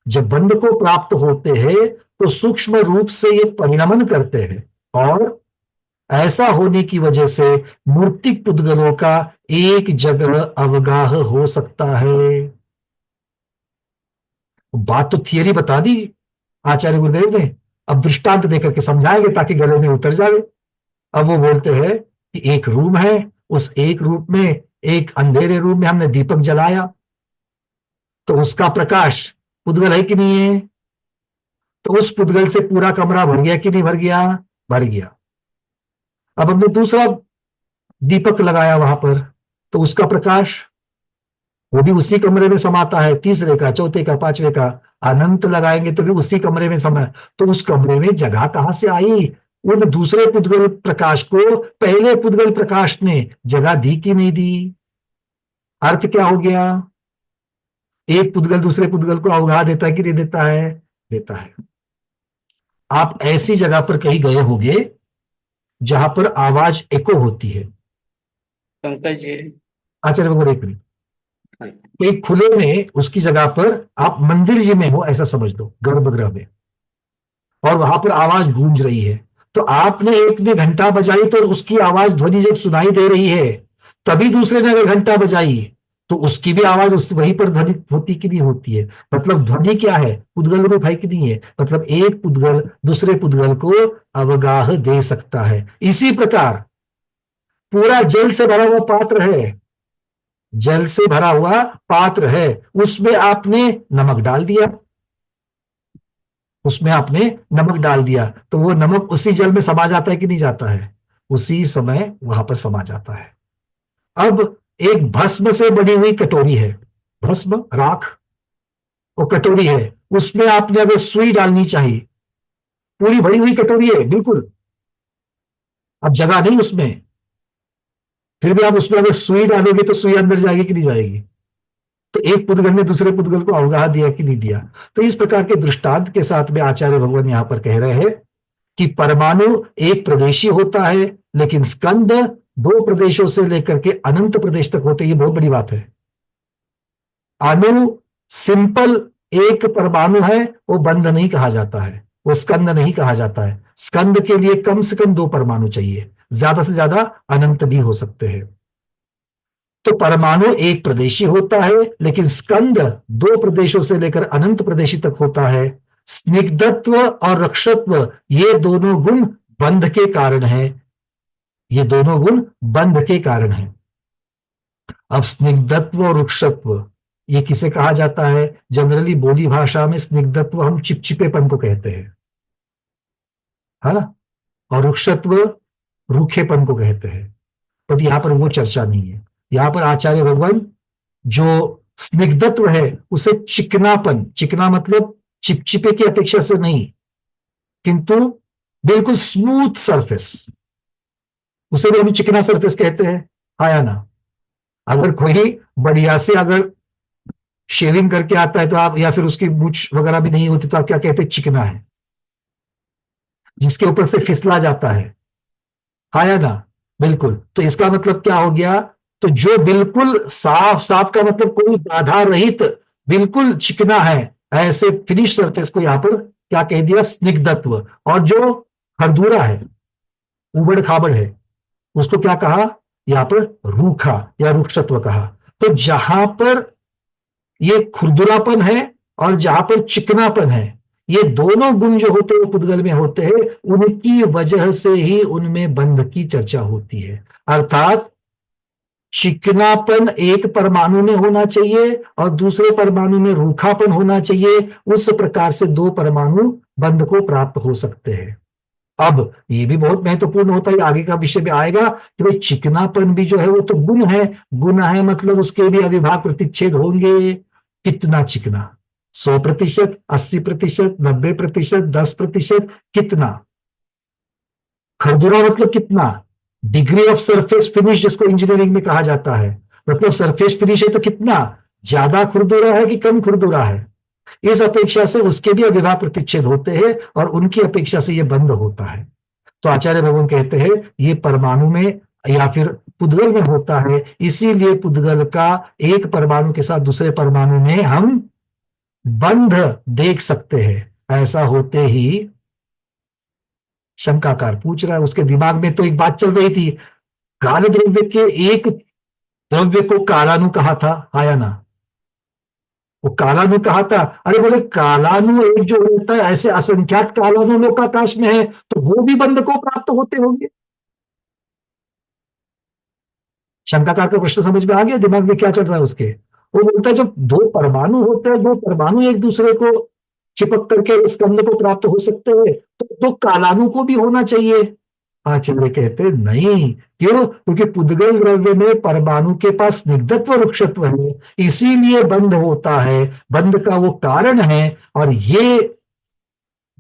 जब बंध को प्राप्त होते हैं तो सूक्ष्म रूप से ये परिणमन करते हैं, और ऐसा होने की वजह से मूर्तिक पुद्गलों का एक जगह अवगाह हो सकता है। बात तो थियरी बता दी आचार्य गुरुदेव ने, अब दृष्टांत देकर के समझाएंगे ताकि गले में उतर जाए। अब वो बोलते हैं कि एक रूम है, उस एक रूम में, एक अंधेरे रूम में हमने दीपक जलाया, तो उसका प्रकाश पुद्गल है कि नहीं है? तो उस पुद्गल से पूरा कमरा भर गया कि नहीं भर गया? भर गया। अब हमने दूसरा दीपक लगाया वहां पर, तो उसका प्रकाश वो भी उसी कमरे में समाता है, तीसरे का, चौथे का, पांचवे का। अनंत लगाएंगे तो भी उसी कमरे में समा, तो उस कमरे में जगह कहां से आई? उन दूसरे पुद्गल प्रकाश को पहले पुद्गल प्रकाश ने जगह दी कि नहीं दी? अर्थ क्या हो गया? एक पुद्गल दूसरे पुद्गल को अवगाह देता है कि नहीं देता है? देता है। आप ऐसी जगह पर कहीं गए होंगे जहां पर आवाज एको होती है। पंकज जी, आचार्य भगवान एक मिनट, एक खुले में उसकी जगह पर आप मंदिर जी में हो ऐसा समझ लो, गर्भगृह में, और वहां पर आवाज गूंज रही है, तो आपने एक ने घंटा बजाई तो उसकी आवाज ध्वनि जब सुनाई दे रही है, तभी दूसरे ने अगर घंटा बजाई तो उसकी भी आवाज उस वहीं पर ध्वनि होती कि नहीं होती है? मतलब ध्वनि क्या है? पुद्गल रूप है कि नहीं है? मतलब एक पुद्गल दूसरे पुद्गल को अवगाह दे सकता है। इसी प्रकार पूरा जल से भरा हुआ पात्र है, जल से भरा हुआ पात्र है, उसमें आपने नमक डाल दिया, उसमें आपने नमक डाल दिया, तो वो नमक उसी जल में समा जाता है कि नहीं जाता है? उसी समय वहां पर समा जाता है। अब एक भस्म से बनी हुई कटोरी है, भस्म राख, वो कटोरी है, उसमें आपने अगर सुई डालनी चाहिए, पूरी भरी हुई कटोरी है बिल्कुल, अब जगह नहीं उसमें, फिर भी आप उसमें अगर सुई डालोगे तो सुई अंदर जाएगी कि नहीं जाएगी? तो एक पुद्गल ने दूसरे पुद्गल को अवगाह दिया कि नहीं दिया? तो इस प्रकार के दृष्टांत के साथ में आचार्य भगवान यहां पर कह रहे हैं कि परमाणु एक प्रदेशी होता है, लेकिन स्कंद 2 प्रदेशों से लेकर के अनंत प्रदेश तक होते। ये बहुत बड़ी बात है। अणु सिंपल एक परमाणु है वो बंध नहीं कहा जाता है, वो स्कंद नहीं कहा जाता है। स्कंद के लिए कम से कम 2 परमाणु चाहिए, ज्यादा से ज्यादा अनंत भी हो सकते हैं। तो परमाणु एक प्रदेशी होता है, लेकिन स्कंद 2 प्रदेशों से लेकर अनंत प्रदेशी तक होता है। स्निग्धत्व और रक्षत्व ये दोनों गुण बंध के कारण है, ये दोनों गुण बंध के कारण है। अब स्निग्धत्व और रुक्षत्व ये किसे कहा जाता है? जनरली बोली भाषा में स्निग्धत्व हम चिपचिपेपन को कहते हैं, है ना, और रुक्षत्व रूखेपन को कहते हैं। पर यहां पर वो चर्चा नहीं है। यहां पर आचार्य भगवान जो स्निग्धत्व है उसे चिकनापन, चिकना मतलब चिपचिपे की अपेक्षा से नहीं, किंतु बिल्कुल स्मूथ सरफेस, उसे भी हम चिकना सरफेस कहते हैं, हाँ या ना। अगर कोई बढ़िया से अगर शेविंग करके आता है तो आप, या फिर उसकी मूछ वगैरह भी नहीं होती तो आप क्या कहते हैं? चिकना है। जिसके ऊपर से फिसला जाता है, हाँ या ना, बिल्कुल। तो इसका मतलब क्या हो गया? तो जो बिल्कुल साफ, साफ का मतलब कोई बाधा रहित बिल्कुल चिकना है, ऐसे फिनिश सरफेस को यहां पर क्या कह दिया? स्निग्धत्व। और जो खरदूरा है, उबड़ खाबड़ है, उसको क्या कहा? यहां पर रूखा या रुक्षत्व कहा। तो जहां पर ये खुरदुरापन है और जहां पर चिकनापन है, ये दोनों गुण जो होते हैं पुद्गल में होते हैं, उनकी वजह से ही उनमें बंध की चर्चा होती है। अर्थात चिकनापन एक परमाणु में होना चाहिए और दूसरे परमाणु में रूखापन होना चाहिए, उस प्रकार से 2 परमाणु बंध को प्राप्त हो सकते हैं। अब ये भी बहुत महत्वपूर्ण होता है, आगे का विषय में आएगा कि भाई चिकनापन भी जो है वो तो गुण है, गुण है मतलब उसके भी अविभाग प्रतिच्छेद होंगे। कितना चिकना? 100%, 80%, 90%, 10%, कितना? खरदुरा मतलब कितना? डिग्री ऑफ सरफेस फिनिश जिसको इंजीनियरिंग में कहा जाता है, मतलब सरफेस फिनिश है तो कितना ज्यादा खुरदुरा है कि कम खुरदुरा है, इस अपेक्षा से उसके भी अविभाव प्रतिच्छेद होते हैं और उनकी अपेक्षा से यह बंध होता है। तो आचार्य भगवान कहते हैं ये परमाणु में या फिर पुद्गल में होता है, इसीलिए पुद्गल का एक परमाणु के साथ दूसरे परमाणु में हम बंध देख सकते हैं। ऐसा होते ही शंकाकार पूछ रहा है, उसके दिमाग में तो एक बात चल रही थी, काले द्रव्य के एक द्रव्य को कालानु कहा था, आया ना? वो कालानु कहा था। अरे बोले कालानु एक जो होता है, ऐसे असंख्यात कालानु लोक आकाश में है, तो वो भी बंध को प्राप्त होते होंगे। शंकाकार का प्रश्न समझ में आ गया? दिमाग में क्या चल रहा है उसके? वो बोलता है जब 2 परमाणु होते हैं, 2 परमाणु एक दूसरे को चिपक करके स्कंद को प्राप्त हो सकते हैं, तो 2 कालानु को भी होना चाहिए। आचार्य कहते नहीं। क्यों? क्योंकि पुद्गल द्रव्य में परमाणु के पास स्निग्धत्व रुक्षत्व है, इसीलिए बंध होता है, बंध का वो कारण है। और ये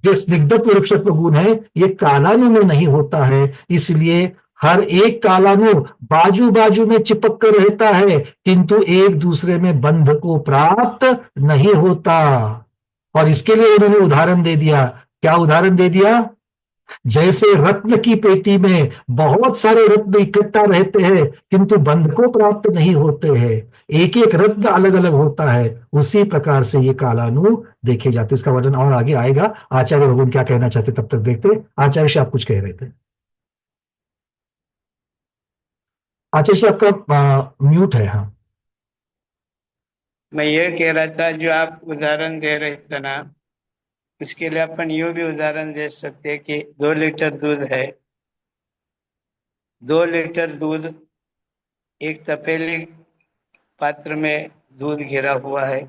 जो स्निग्धत्व वृक्षत्व गुण है ये कालानु में नहीं होता है, इसलिए हर एक कालानु बाजू बाजू में चिपक कर रहता है, किंतु एक दूसरे में बंध को प्राप्त नहीं होता। और इसके लिए उन्होंने उदाहरण दे दिया। क्या उदाहरण दे दिया? जैसे रत्न की पेटी में बहुत सारे रत्न इकट्ठा रहते हैं किंतु बंध को प्राप्त नहीं होते हैं, एक एक रत्न अलग अलग होता है, उसी प्रकार से ये कालानु देखे जाते। इसका वर्णन और आगे आएगा। आचार्य भगवान क्या कहना चाहते तब तक देखते। आचार्य से आप कुछ कह रहे थे। आचार्य से आपका म्यूट है। हाँ, मैं ये कह रहा था जो आप उदाहरण दे रहे थे ना, इसके लिए अपन यूं भी उदाहरण दे सकते हैं कि 2 लीटर दूध है, 2 लीटर दूध एक तपेली पात्र में दूध घिरा हुआ है,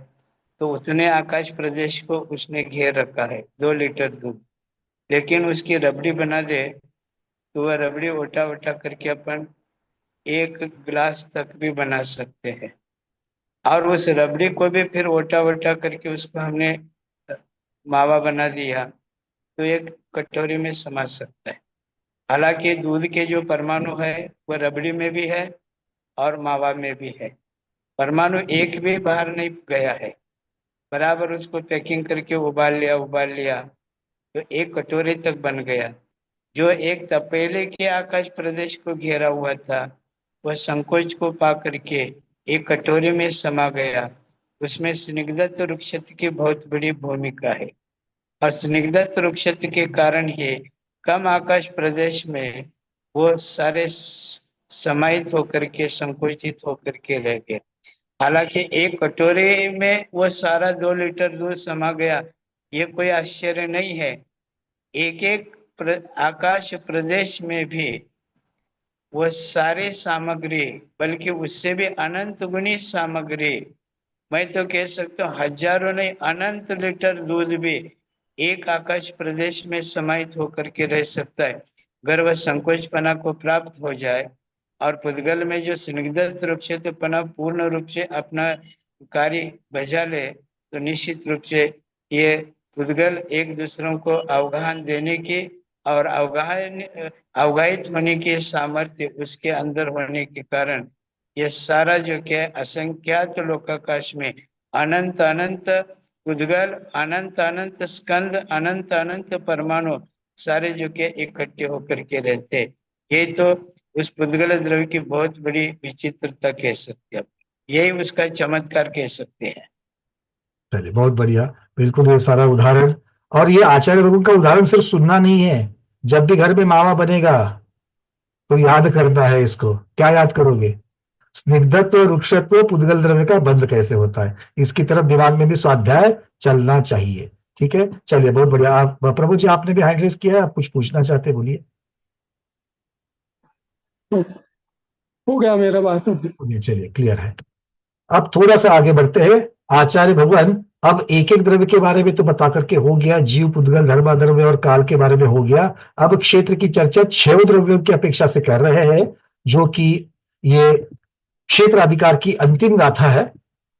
तो उतने आकाश प्रदेश को उसने घेर रखा है 2 लीटर दूध। लेकिन उसकी रबड़ी बना दे तो वह रबड़ी ओटा ओटा करके अपन 1 गिलास तक भी बना सकते हैं, और उस रबड़ी को भी फिर ओटा ओटा करके उसको हमने मावा बना दिया तो एक कटोरी में समा सकता है। हालांकि दूध के जो परमाणु है वह रबड़ी में भी है और मावा में भी है, परमाणु एक भी बाहर नहीं गया है, बराबर उसको पैकिंग करके उबाल लिया तो एक कटोरे तक बन गया। जो एक तपेले के आकाश प्रदेश को घेरा हुआ था वह संकोच को पा करके एक कटोरे में समा गया। उसमें स्निग्धत्व रुक्षत्व की बहुत बड़ी भूमिका है। और स्निग्धत्व रुक्षत्व के कारण ही कम आकाश प्रदेश में वो सारे समाहित होकर के संकुचित होकर के रह गए। हालांकि एक कटोरे में वो सारा 2 लीटर दूध समा गया, ये कोई आश्चर्य नहीं है। एक एक आकाश प्रदेश में भी वो सारे सामग्री, बल्कि उससे भी अनंत गुनी सामग्री, मैं तो कह सकता हूँ हजारों नहीं अनंत लीटर दूध भी एक आकाश प्रदेश में समाहित होकर के रह सकता है। अगर वह संकोचपना को प्राप्त हो जाए और पुद्गल में जो स्निग्ध रुक्षेत्रपना पूर्ण रूप से अपना कार्य बजा ले, तो निश्चित रूप से ये पुद्गल एक दूसरों को अवगाहन देने की और अवगाहित होने की सामर्थ्य उसके अंदर होने के कारण ये सारा जो क्या असंख्यात लोकाकाश में अनंत अनंत पुद्गल, अनंत अनंत स्कंद, अनंत अनंत परमाणु सारे जो के इकट्ठे होकर के रहते, ये तो उस पुद्गल द्रव्य की बहुत बड़ी विचित्रता कह सकते हैं, यही उसका चमत्कार कह सकते हैं। चलिए, बहुत बढ़िया। बिल्कुल ये सारा उदाहरण, और ये आचार्य भगवान का उदाहरण सिर्फ सुनना नहीं है, जब भी घर में मावा बनेगा तो याद करना है। इसको क्या याद करोगे? स्निग्धत्व रुक्षत्व पुद्गल द्रव्य का बंध कैसे होता है, इसकी तरफ दिमाग में भी स्वाध्याय चलना चाहिए। ठीक है, चलिए, बहुत बढ़िया। आप प्रभु जी, आपने भी हैंड रेज किया है, आप कुछ पूछना चाहते हैं, बोलिए। हो गया मेरा बात। चलिए, क्लियर है। अब थोड़ा सा आगे बढ़ते हैं। आचार्य भगवान अब एक एक द्रव्य के बारे में तो बता करके हो गया, जीव, पुद्गल, धर्माधर्म और काल के बारे में हो गया। अब क्षेत्र की चर्चा 6 द्रव्यों की अपेक्षा से कर रहे हैं, जो कि ये क्षेत्र अधिकार की अंतिम गाथा है,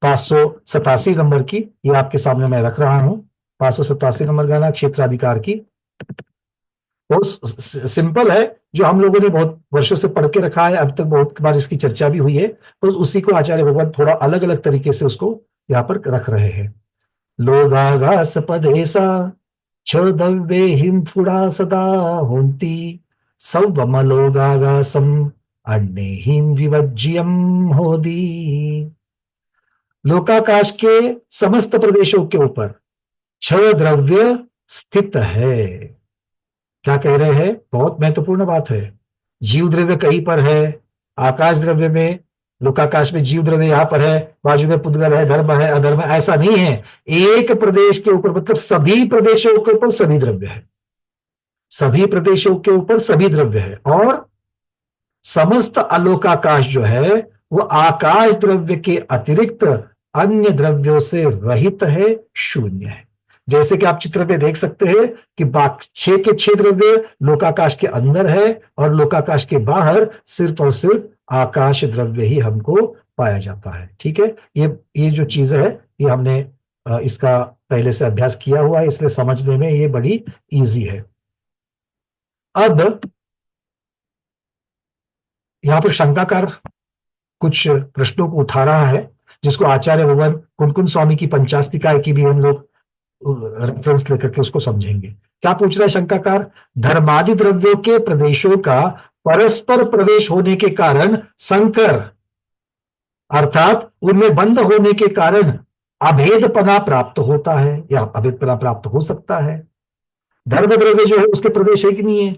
587 नंबर की। ये आपके सामने मैं रख रहा हूं, 587 नंबर गाना क्षेत्र अधिकार की। बहुत सिंपल है, जो हम लोगों ने बहुत वर्षों से पढ़ के रखा है, अब तक बहुत बार इसकी चर्चा भी हुई है, तो उसी को आचार्य भगवान थोड़ा अलग अलग तरीके से उसको यहाँ पर रख रहे हैं। लोगागास पदेसा क्षदव्ये हिमफुड़ा सदा होन्ति सौवमलोगागासम अन्य हिम विवज्यम होदी। लोकाकाश के समस्त प्रदेशों के ऊपर 6 द्रव्य स्थित है। क्या कह रहे हैं? बहुत महत्वपूर्ण बात है। जीव द्रव्य कहीं पर है, आकाश द्रव्य में, लोकाकाश में जीव द्रव्य यहां पर है, बाजू में पुद्गल है, धर्म है, अधर्म है, ऐसा नहीं है। एक प्रदेश के ऊपर, मतलब सभी प्रदेशों के ऊपर सभी द्रव्य है, सभी प्रदेशों के ऊपर सभी द्रव्य है। और समस्त अलोकाकाश जो है वो आकाश द्रव्य के अतिरिक्त अन्य द्रव्यों से रहित है, शून्य है। जैसे कि आप चित्र पे देख सकते हैं कि 6 के 6 द्रव्य लोकाकाश के अंदर है और लोकाकाश के बाहर सिर्फ और सिर्फ आकाश द्रव्य ही हमको पाया जाता है। ठीक है, ये जो चीज है, ये हमने इसका पहले से अभ्यास किया हुआ है, इसलिए समझने में ये बड़ी इजी है। अब यहां पर शंकाकार कुछ प्रश्नों को उठा रहा है, जिसको आचार्य भगवान कुनकुन स्वामी की पंचास्तिकाय की भी हम लोग रेफरेंस लेकर के उसको समझेंगे। क्या पूछ रहा है शंकाकार? धर्मादि द्रव्यों के प्रदेशों का परस्पर प्रवेश होने के कारण संकर, अर्थात उनमें बंद होने के कारण अभेदपना प्राप्त होता है, या अभेदपना प्राप्त हो सकता है। धर्म द्रव्य जो है उसके प्रवेश है कि नहीं है?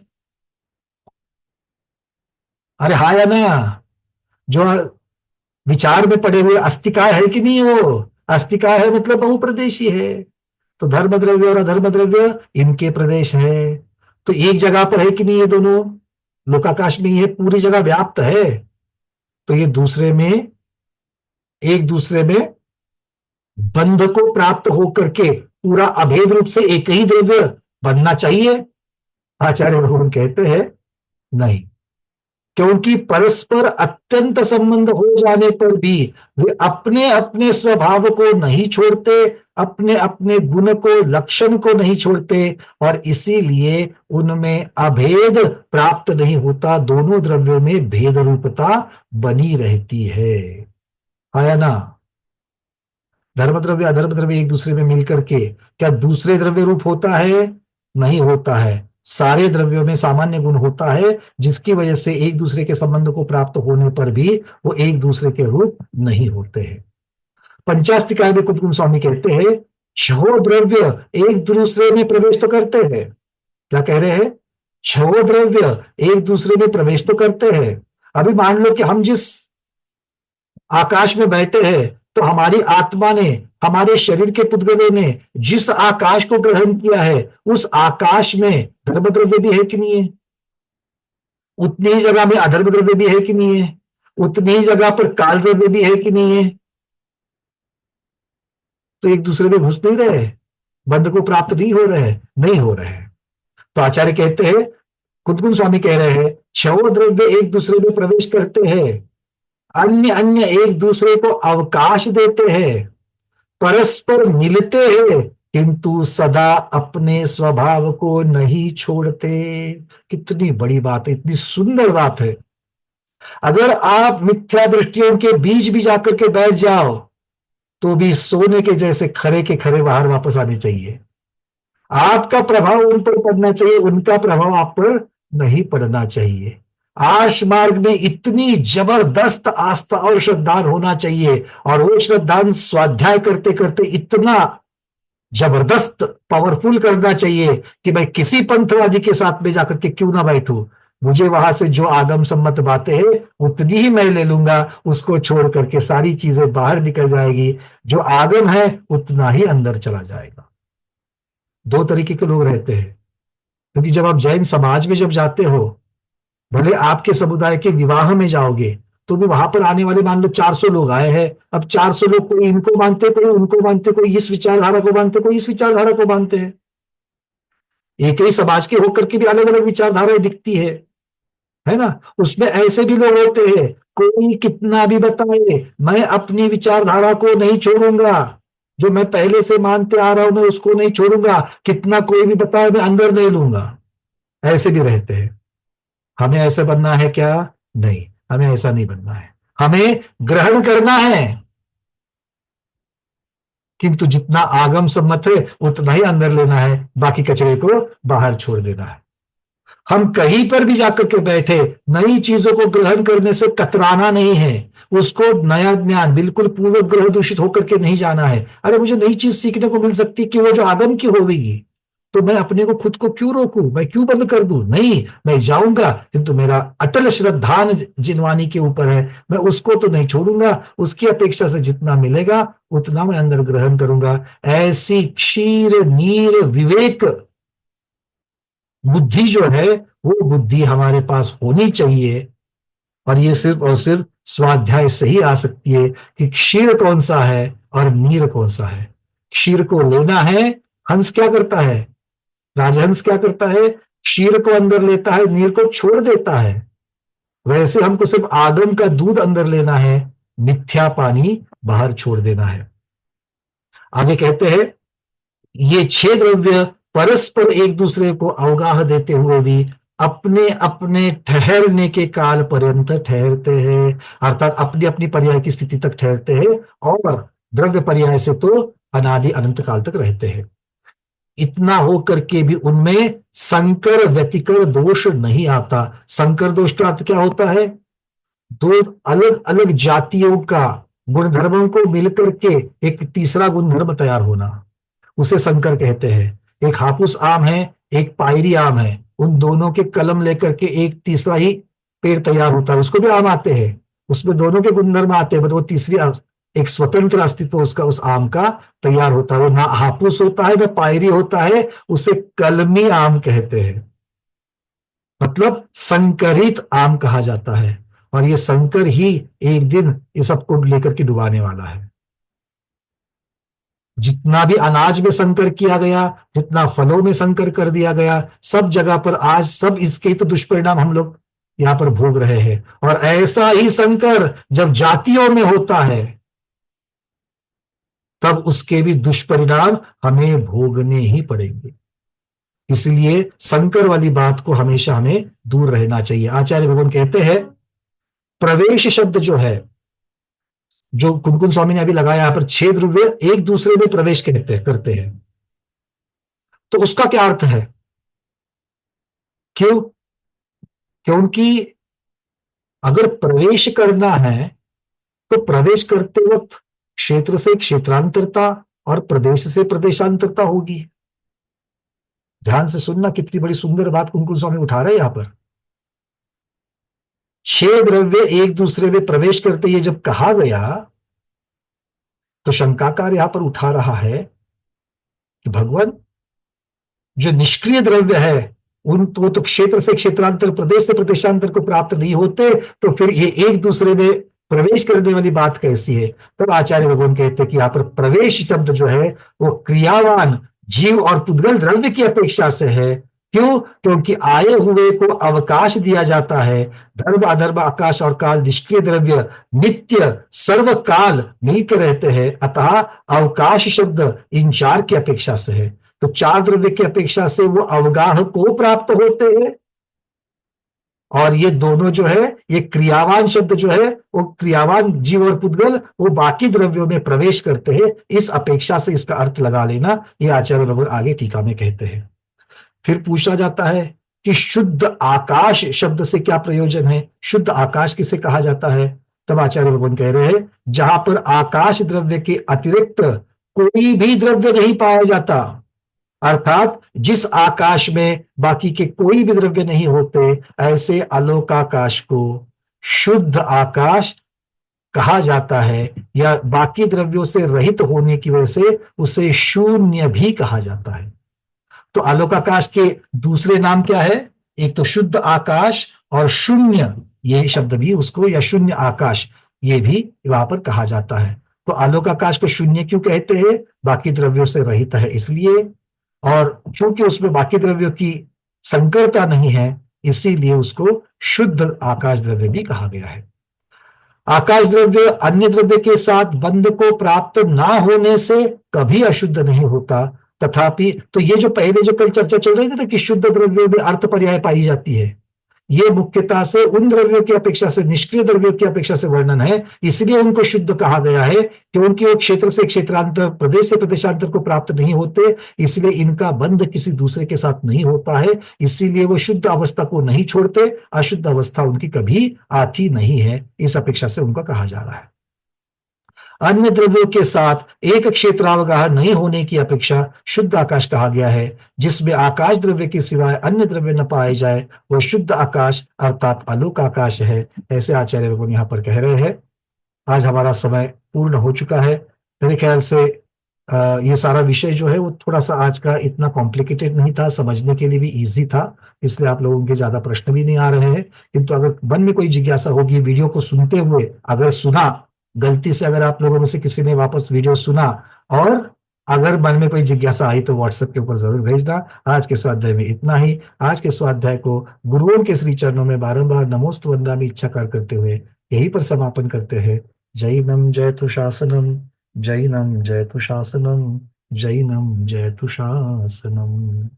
अरे हाँ या ना? जो विचार में पड़े हुए अस्तिकाय है कि नहीं? वो अस्तिकाय है मतलब बहुप्रदेशी है, तो धर्म द्रव्य और अधर्म द्रव्य इनके प्रदेश है। तो एक जगह पर है कि नहीं? ये दोनों लोकाकाश में, ये पूरी जगह व्याप्त है, तो ये दूसरे में, एक दूसरे में बंध को प्राप्त होकर के पूरा अभेद रूप से एक ही द्रव्य बनना चाहिए। आचार्य भगवान कहते हैं नहीं, क्योंकि परस्पर अत्यंत संबंध हो जाने पर भी वे अपने अपने स्वभाव को नहीं छोड़ते, अपने अपने गुण को, लक्षण को नहीं छोड़ते, और इसीलिए उनमें अभेद प्राप्त नहीं होता। दोनों द्रव्यों में भेद रूपता बनी रहती है, या ना? धर्म द्रव्य अधर्म द्रव्य एक दूसरे में मिलकर के क्या दूसरे द्रव्य रूप होता है? नहीं होता है। सारे द्रव्यों में सामान्य गुण होता है, जिसकी वजह से एक दूसरे के संबंध को प्राप्त होने पर भी वो एक दूसरे के रूप नहीं होते हैं। पंचास्तिकाय में कुंदकुंज स्वामी कहते हैं छह द्रव्य एक दूसरे में प्रवेश तो करते हैं। क्या कह रहे हैं? छह द्रव्य एक दूसरे में प्रवेश तो करते हैं। अभी मान लो कि हम जिस आकाश में बैठे हैं, तो हमारी आत्मा ने, हमारे शरीर के पुद्गलों ने जिस आकाश को ग्रहण किया है, उस आकाश में धर्म द्रव्य भी है कि नहीं है? उतनी ही जगह में अधर्म द्रव्य भी है कि नहीं है? उतनी ही जगह पर काल द्रव्य भी है कि नहीं है? तो एक दूसरे में घुस नहीं रहे, बंध को प्राप्त नहीं हो रहे, नहीं हो रहे। तो आचार्य कहते हैं, कुंदकुंज स्वामी कह रहे हैं, छह द्रव्य एक दूसरे में प्रवेश करते हैं, अन्य अन्य एक दूसरे को अवकाश देते हैं, परस्पर मिलते हैं, किंतु सदा अपने स्वभाव को नहीं छोड़ते। कितनी बड़ी बात है, इतनी सुंदर बात है। अगर आप मिथ्या दृष्टियों के बीच भी जाकर के बैठ जाओ, तो भी सोने के जैसे खरे के खरे बाहर वापस आने चाहिए। आपका प्रभाव उन पर पड़ना चाहिए, उनका प्रभाव आप पर नहीं पड़ना चाहिए। आश मार्ग में इतनी जबरदस्त आस्था और श्रद्धान होना चाहिए, और वो श्रद्धान स्वाध्याय करते करते इतना जबरदस्त पावरफुल करना चाहिए कि मैं किसी पंथवादी के साथ में जाकर के क्यों ना बैठूं, मुझे वहां से जो आगम सम्मत बातें हैं उतनी ही मैं ले लूंगा, उसको छोड़ करके सारी चीजें बाहर निकल जाएगी, जो आगम है उतना ही अंदर चला जाएगा। दो तरीके के लोग रहते हैं, क्योंकि जब आप जैन समाज में जब जाते हो, भले आपके समुदाय के विवाह में जाओगे, तो भी वहां पर आने वाले मान लो 400 लोग आए हैं। अब 400 लोग कोई इनको मानते, कोई उनको मानते, कोई इस विचारधारा को मानते, कोई इस विचारधारा को मानते हैं। एक ही समाज के होकर के भी अलग अलग विचारधाराएं दिखती है ना? उसमें ऐसे भी लोग होते हैं, कोई कितना भी बताए, मैं अपनी विचारधारा को नहीं छोड़ूंगा, जो मैं पहले से मानते आ रहा हूं मैं उसको नहीं छोड़ूंगा, कितना कोई भी बताए मैं अंदर नहीं लूंगा। ऐसे भी रहते हैं। हमें ऐसा बनना है क्या? नहीं, हमें ऐसा नहीं बनना है। हमें ग्रहण करना है, किंतु जितना आगम सम्मत है उतना ही अंदर लेना है, बाकी कचरे को बाहर छोड़ देना है। हम कहीं पर भी जाकर के बैठे, नई चीजों को ग्रहण करने से कतराना नहीं है। उसको नया ज्ञान बिल्कुल पूर्व ग्रह दूषित होकर के नहीं जाना है। अरे मुझे नई चीज सीखने को मिल सकती कि वो जो आगम की होगी, तो मैं अपने को खुद को क्यों रोकूं, मैं क्यों बंद कर दूं? नहीं, मैं जाऊंगा, किंतु मेरा अटल श्रद्धान जिनवानी के ऊपर है, मैं उसको तो नहीं छोड़ूंगा। उसकी अपेक्षा से जितना मिलेगा उतना मैं अंदर ग्रहण करूंगा। ऐसी क्षीर नीर विवेक बुद्धि जो है, वो बुद्धि हमारे पास होनी चाहिए। और ये सिर्फ और सिर्फ स्वाध्याय से ही आ सकती है कि क्षीर कौन सा है और नीर कौन सा है। क्षीर को लेना है, हंस क्या करता है, राजहंस क्या करता है, क्षीर को अंदर लेता है, नीर को छोड़ देता है। वैसे हमको सिर्फ आगम का दूध अंदर लेना है, मिथ्या पानी बाहर छोड़ देना है। आगे कहते हैं, ये छह द्रव्य परस्पर एक दूसरे को अवगाह देते हुए भी अपने अपने ठहरने के काल पर्यंत ठहरते हैं, अर्थात अपनी अपनी पर्याय की स्थिति तक ठहरते हैं, और द्रव्य पर्याय से तो अनादि अनंत काल तक रहते हैं। इतना होकर के भी उनमें संकर व्यतिकर दोष नहीं आता। संकर दोष का अर्थ क्या होता है? दो अलग अलग जातियों का गुणधर्मों को मिलकर के एक तीसरा गुणधर्म तैयार होना, उसे संकर कहते हैं। एक हापुस आम है, एक पायरी आम है, उन दोनों के कलम लेकर के एक तीसरा ही पेड़ तैयार होता है, उसको भी आम आते हैं, उसमें दोनों के गुणधर्म आते हैं, वो तीसरी एक स्वतंत्र अस्तित्व उसका, उस आम का तैयार होता है। वो ना हापुस होता है ना पायरी होता है, उसे कलमी आम कहते हैं, मतलब संकरित आम कहा जाता है। और ये संकर ही एक दिन ये सबको लेकर के डुबाने वाला है। जितना भी अनाज में संकर किया गया, जितना फलों में संकर कर दिया गया, सब जगह पर आज सब इसके तो दुष्परिणाम हम लोग यहां पर भोग रहे हैं। और ऐसा ही संकर जब जातियों में होता है, तब उसके भी दुष्परिणाम हमें भोगने ही पड़ेंगे। इसलिए संकर वाली बात को हमेशा हमें दूर रहना चाहिए। आचार्य भगवान कहते हैं, प्रवेश शब्द जो है, जो कुंदकुंज स्वामी ने अभी लगाया यहां पर, छह द्रव्य एक दूसरे में प्रवेश करते हैं, तो उसका क्या अर्थ है? क्यों? क्योंकि अगर प्रवेश करना है, तो प्रवेश करते वक्त क्षेत्र से क्षेत्रांतरता और प्रदेश से प्रदेशांतरता होगी। ध्यान से सुनना, कितनी बड़ी सुंदर बात कुंकुम स्वामी उठा रहे हैं यहां पर। 6 द्रव्य एक दूसरे में प्रवेश करते, ये जब कहा गया तो शंकाकार यहां पर उठा रहा है कि भगवान, जो निष्क्रिय द्रव्य है उन तो क्षेत्र से क्षेत्रांतर, प्रदेश से प्रदेशांतर को प्राप्त नहीं होते, तो फिर ये एक दूसरे में प्रवेश करने वाली बात कैसी है? तब आचार्य भगवान कहते हैं कि यहाँ पर प्रवेश शब्द जो है वो क्रियावान जीव और पुद्गल द्रव्य की अपेक्षा से है। क्यों? क्योंकि आए हुए को अवकाश दिया जाता है। धर्म अधर्म आकाश और काल निष्क्रिय द्रव्य नित्य सर्वकाल मिलकर रहते हैं, अतः अवकाश शब्द इन 4 की अपेक्षा से है। तो 4 द्रव्य की अपेक्षा से वो अवगाह को प्राप्त होते हैं, और ये दोनों जो है, ये क्रियावान शब्द जो है वो क्रियावान जीव और पुद्गल वो बाकी द्रव्यों में प्रवेश करते हैं। इस अपेक्षा से इसका अर्थ लगा लेना, ये आचार्य भगवान आगे टीका में कहते हैं। फिर पूछा जाता है कि शुद्ध आकाश शब्द से क्या प्रयोजन है? शुद्ध आकाश किसे कहा जाता है? तब आचार्य भगवान कह रहे हैं, जहां पर आकाश द्रव्य के अतिरिक्त कोई भी द्रव्य नहीं पाया जाता, अर्थात जिस आकाश में बाकी के कोई भी द्रव्य नहीं होते, ऐसे आलोकाकाश को शुद्ध आकाश कहा जाता है, या बाकी द्रव्यों से रहित होने की वजह से उसे शून्य भी कहा जाता है। तो आलोकाकाश के दूसरे नाम क्या है? एक तो शुद्ध आकाश और शून्य, ये शब्द भी उसको, या शून्य आकाश, ये भी वहां पर कहा जाता है। तो आलोकाकाश को शून्य क्यों कहते हैं? बाकी द्रव्यों से रहित है इसलिए, और चूंकि उसमें बाकी द्रव्यों की संकरता नहीं है, इसीलिए उसको शुद्ध आकाश द्रव्य भी कहा गया है। आकाश द्रव्य अन्य द्रव्य के साथ बंध को प्राप्त ना होने से कभी अशुद्ध नहीं होता, तथापि तो ये जो पहले जो कल चर्चा चल रही थी ना कि शुद्ध द्रव्यों में अर्थ पर्याय पाई जाती है, ये मुख्यतः से उन द्रव्यों की अपेक्षा से, निष्क्रिय द्रव्यों की अपेक्षा से वर्णन है, इसलिए उनको शुद्ध कहा गया है, क्योंकि वो क्षेत्र से क्षेत्रांतर, प्रदेश से प्रदेशांतर को प्राप्त नहीं होते, इसलिए इनका बंध किसी दूसरे के साथ नहीं होता है, इसीलिए वो शुद्ध अवस्था को नहीं छोड़ते, अशुद्ध अवस्था उनकी कभी आती नहीं है, इस अपेक्षा से उनका कहा जा रहा है। अन्य द्रव्यों के साथ एक क्षेत्रावगाह नहीं होने की अपेक्षा शुद्ध आकाश कहा गया है। जिसमें आकाश द्रव्य के सिवाय अन्य द्रव्य न पाए जाए वह शुद्ध आकाश अर्थात आलोक आकाश है, ऐसे आचार्य भगवान यहाँ पर कह रहे हैं। आज हमारा समय पूर्ण हो चुका है। मेरे ख्याल से ये सारा विषय जो है वो थोड़ा सा आज का इतना कॉम्प्लिकेटेड नहीं था, समझने के लिए भी इजी था, इसलिए आप लोगों के ज्यादा प्रश्न भी नहीं आ रहे हैं। किंतु अगर मन में कोई जिज्ञासा होगी, वीडियो को सुनते हुए अगर सुना, गलती से अगर आप लोगों में से किसी ने वापस वीडियो सुना और अगर मन में कोई जिज्ञासा आई तो व्हाट्सएप के ऊपर जरूर भेजना। आज के स्वाध्याय में इतना ही। आज के स्वाध्याय को गुरुओं के श्री चरणों में बारंबार नमोस्तु वंदनामि इच्छाकार करते हुए यहीं पर समापन करते हैं। जैनम जयतु शासनम, जैनम जयतु शासनम, जैनम जयतु शासनम।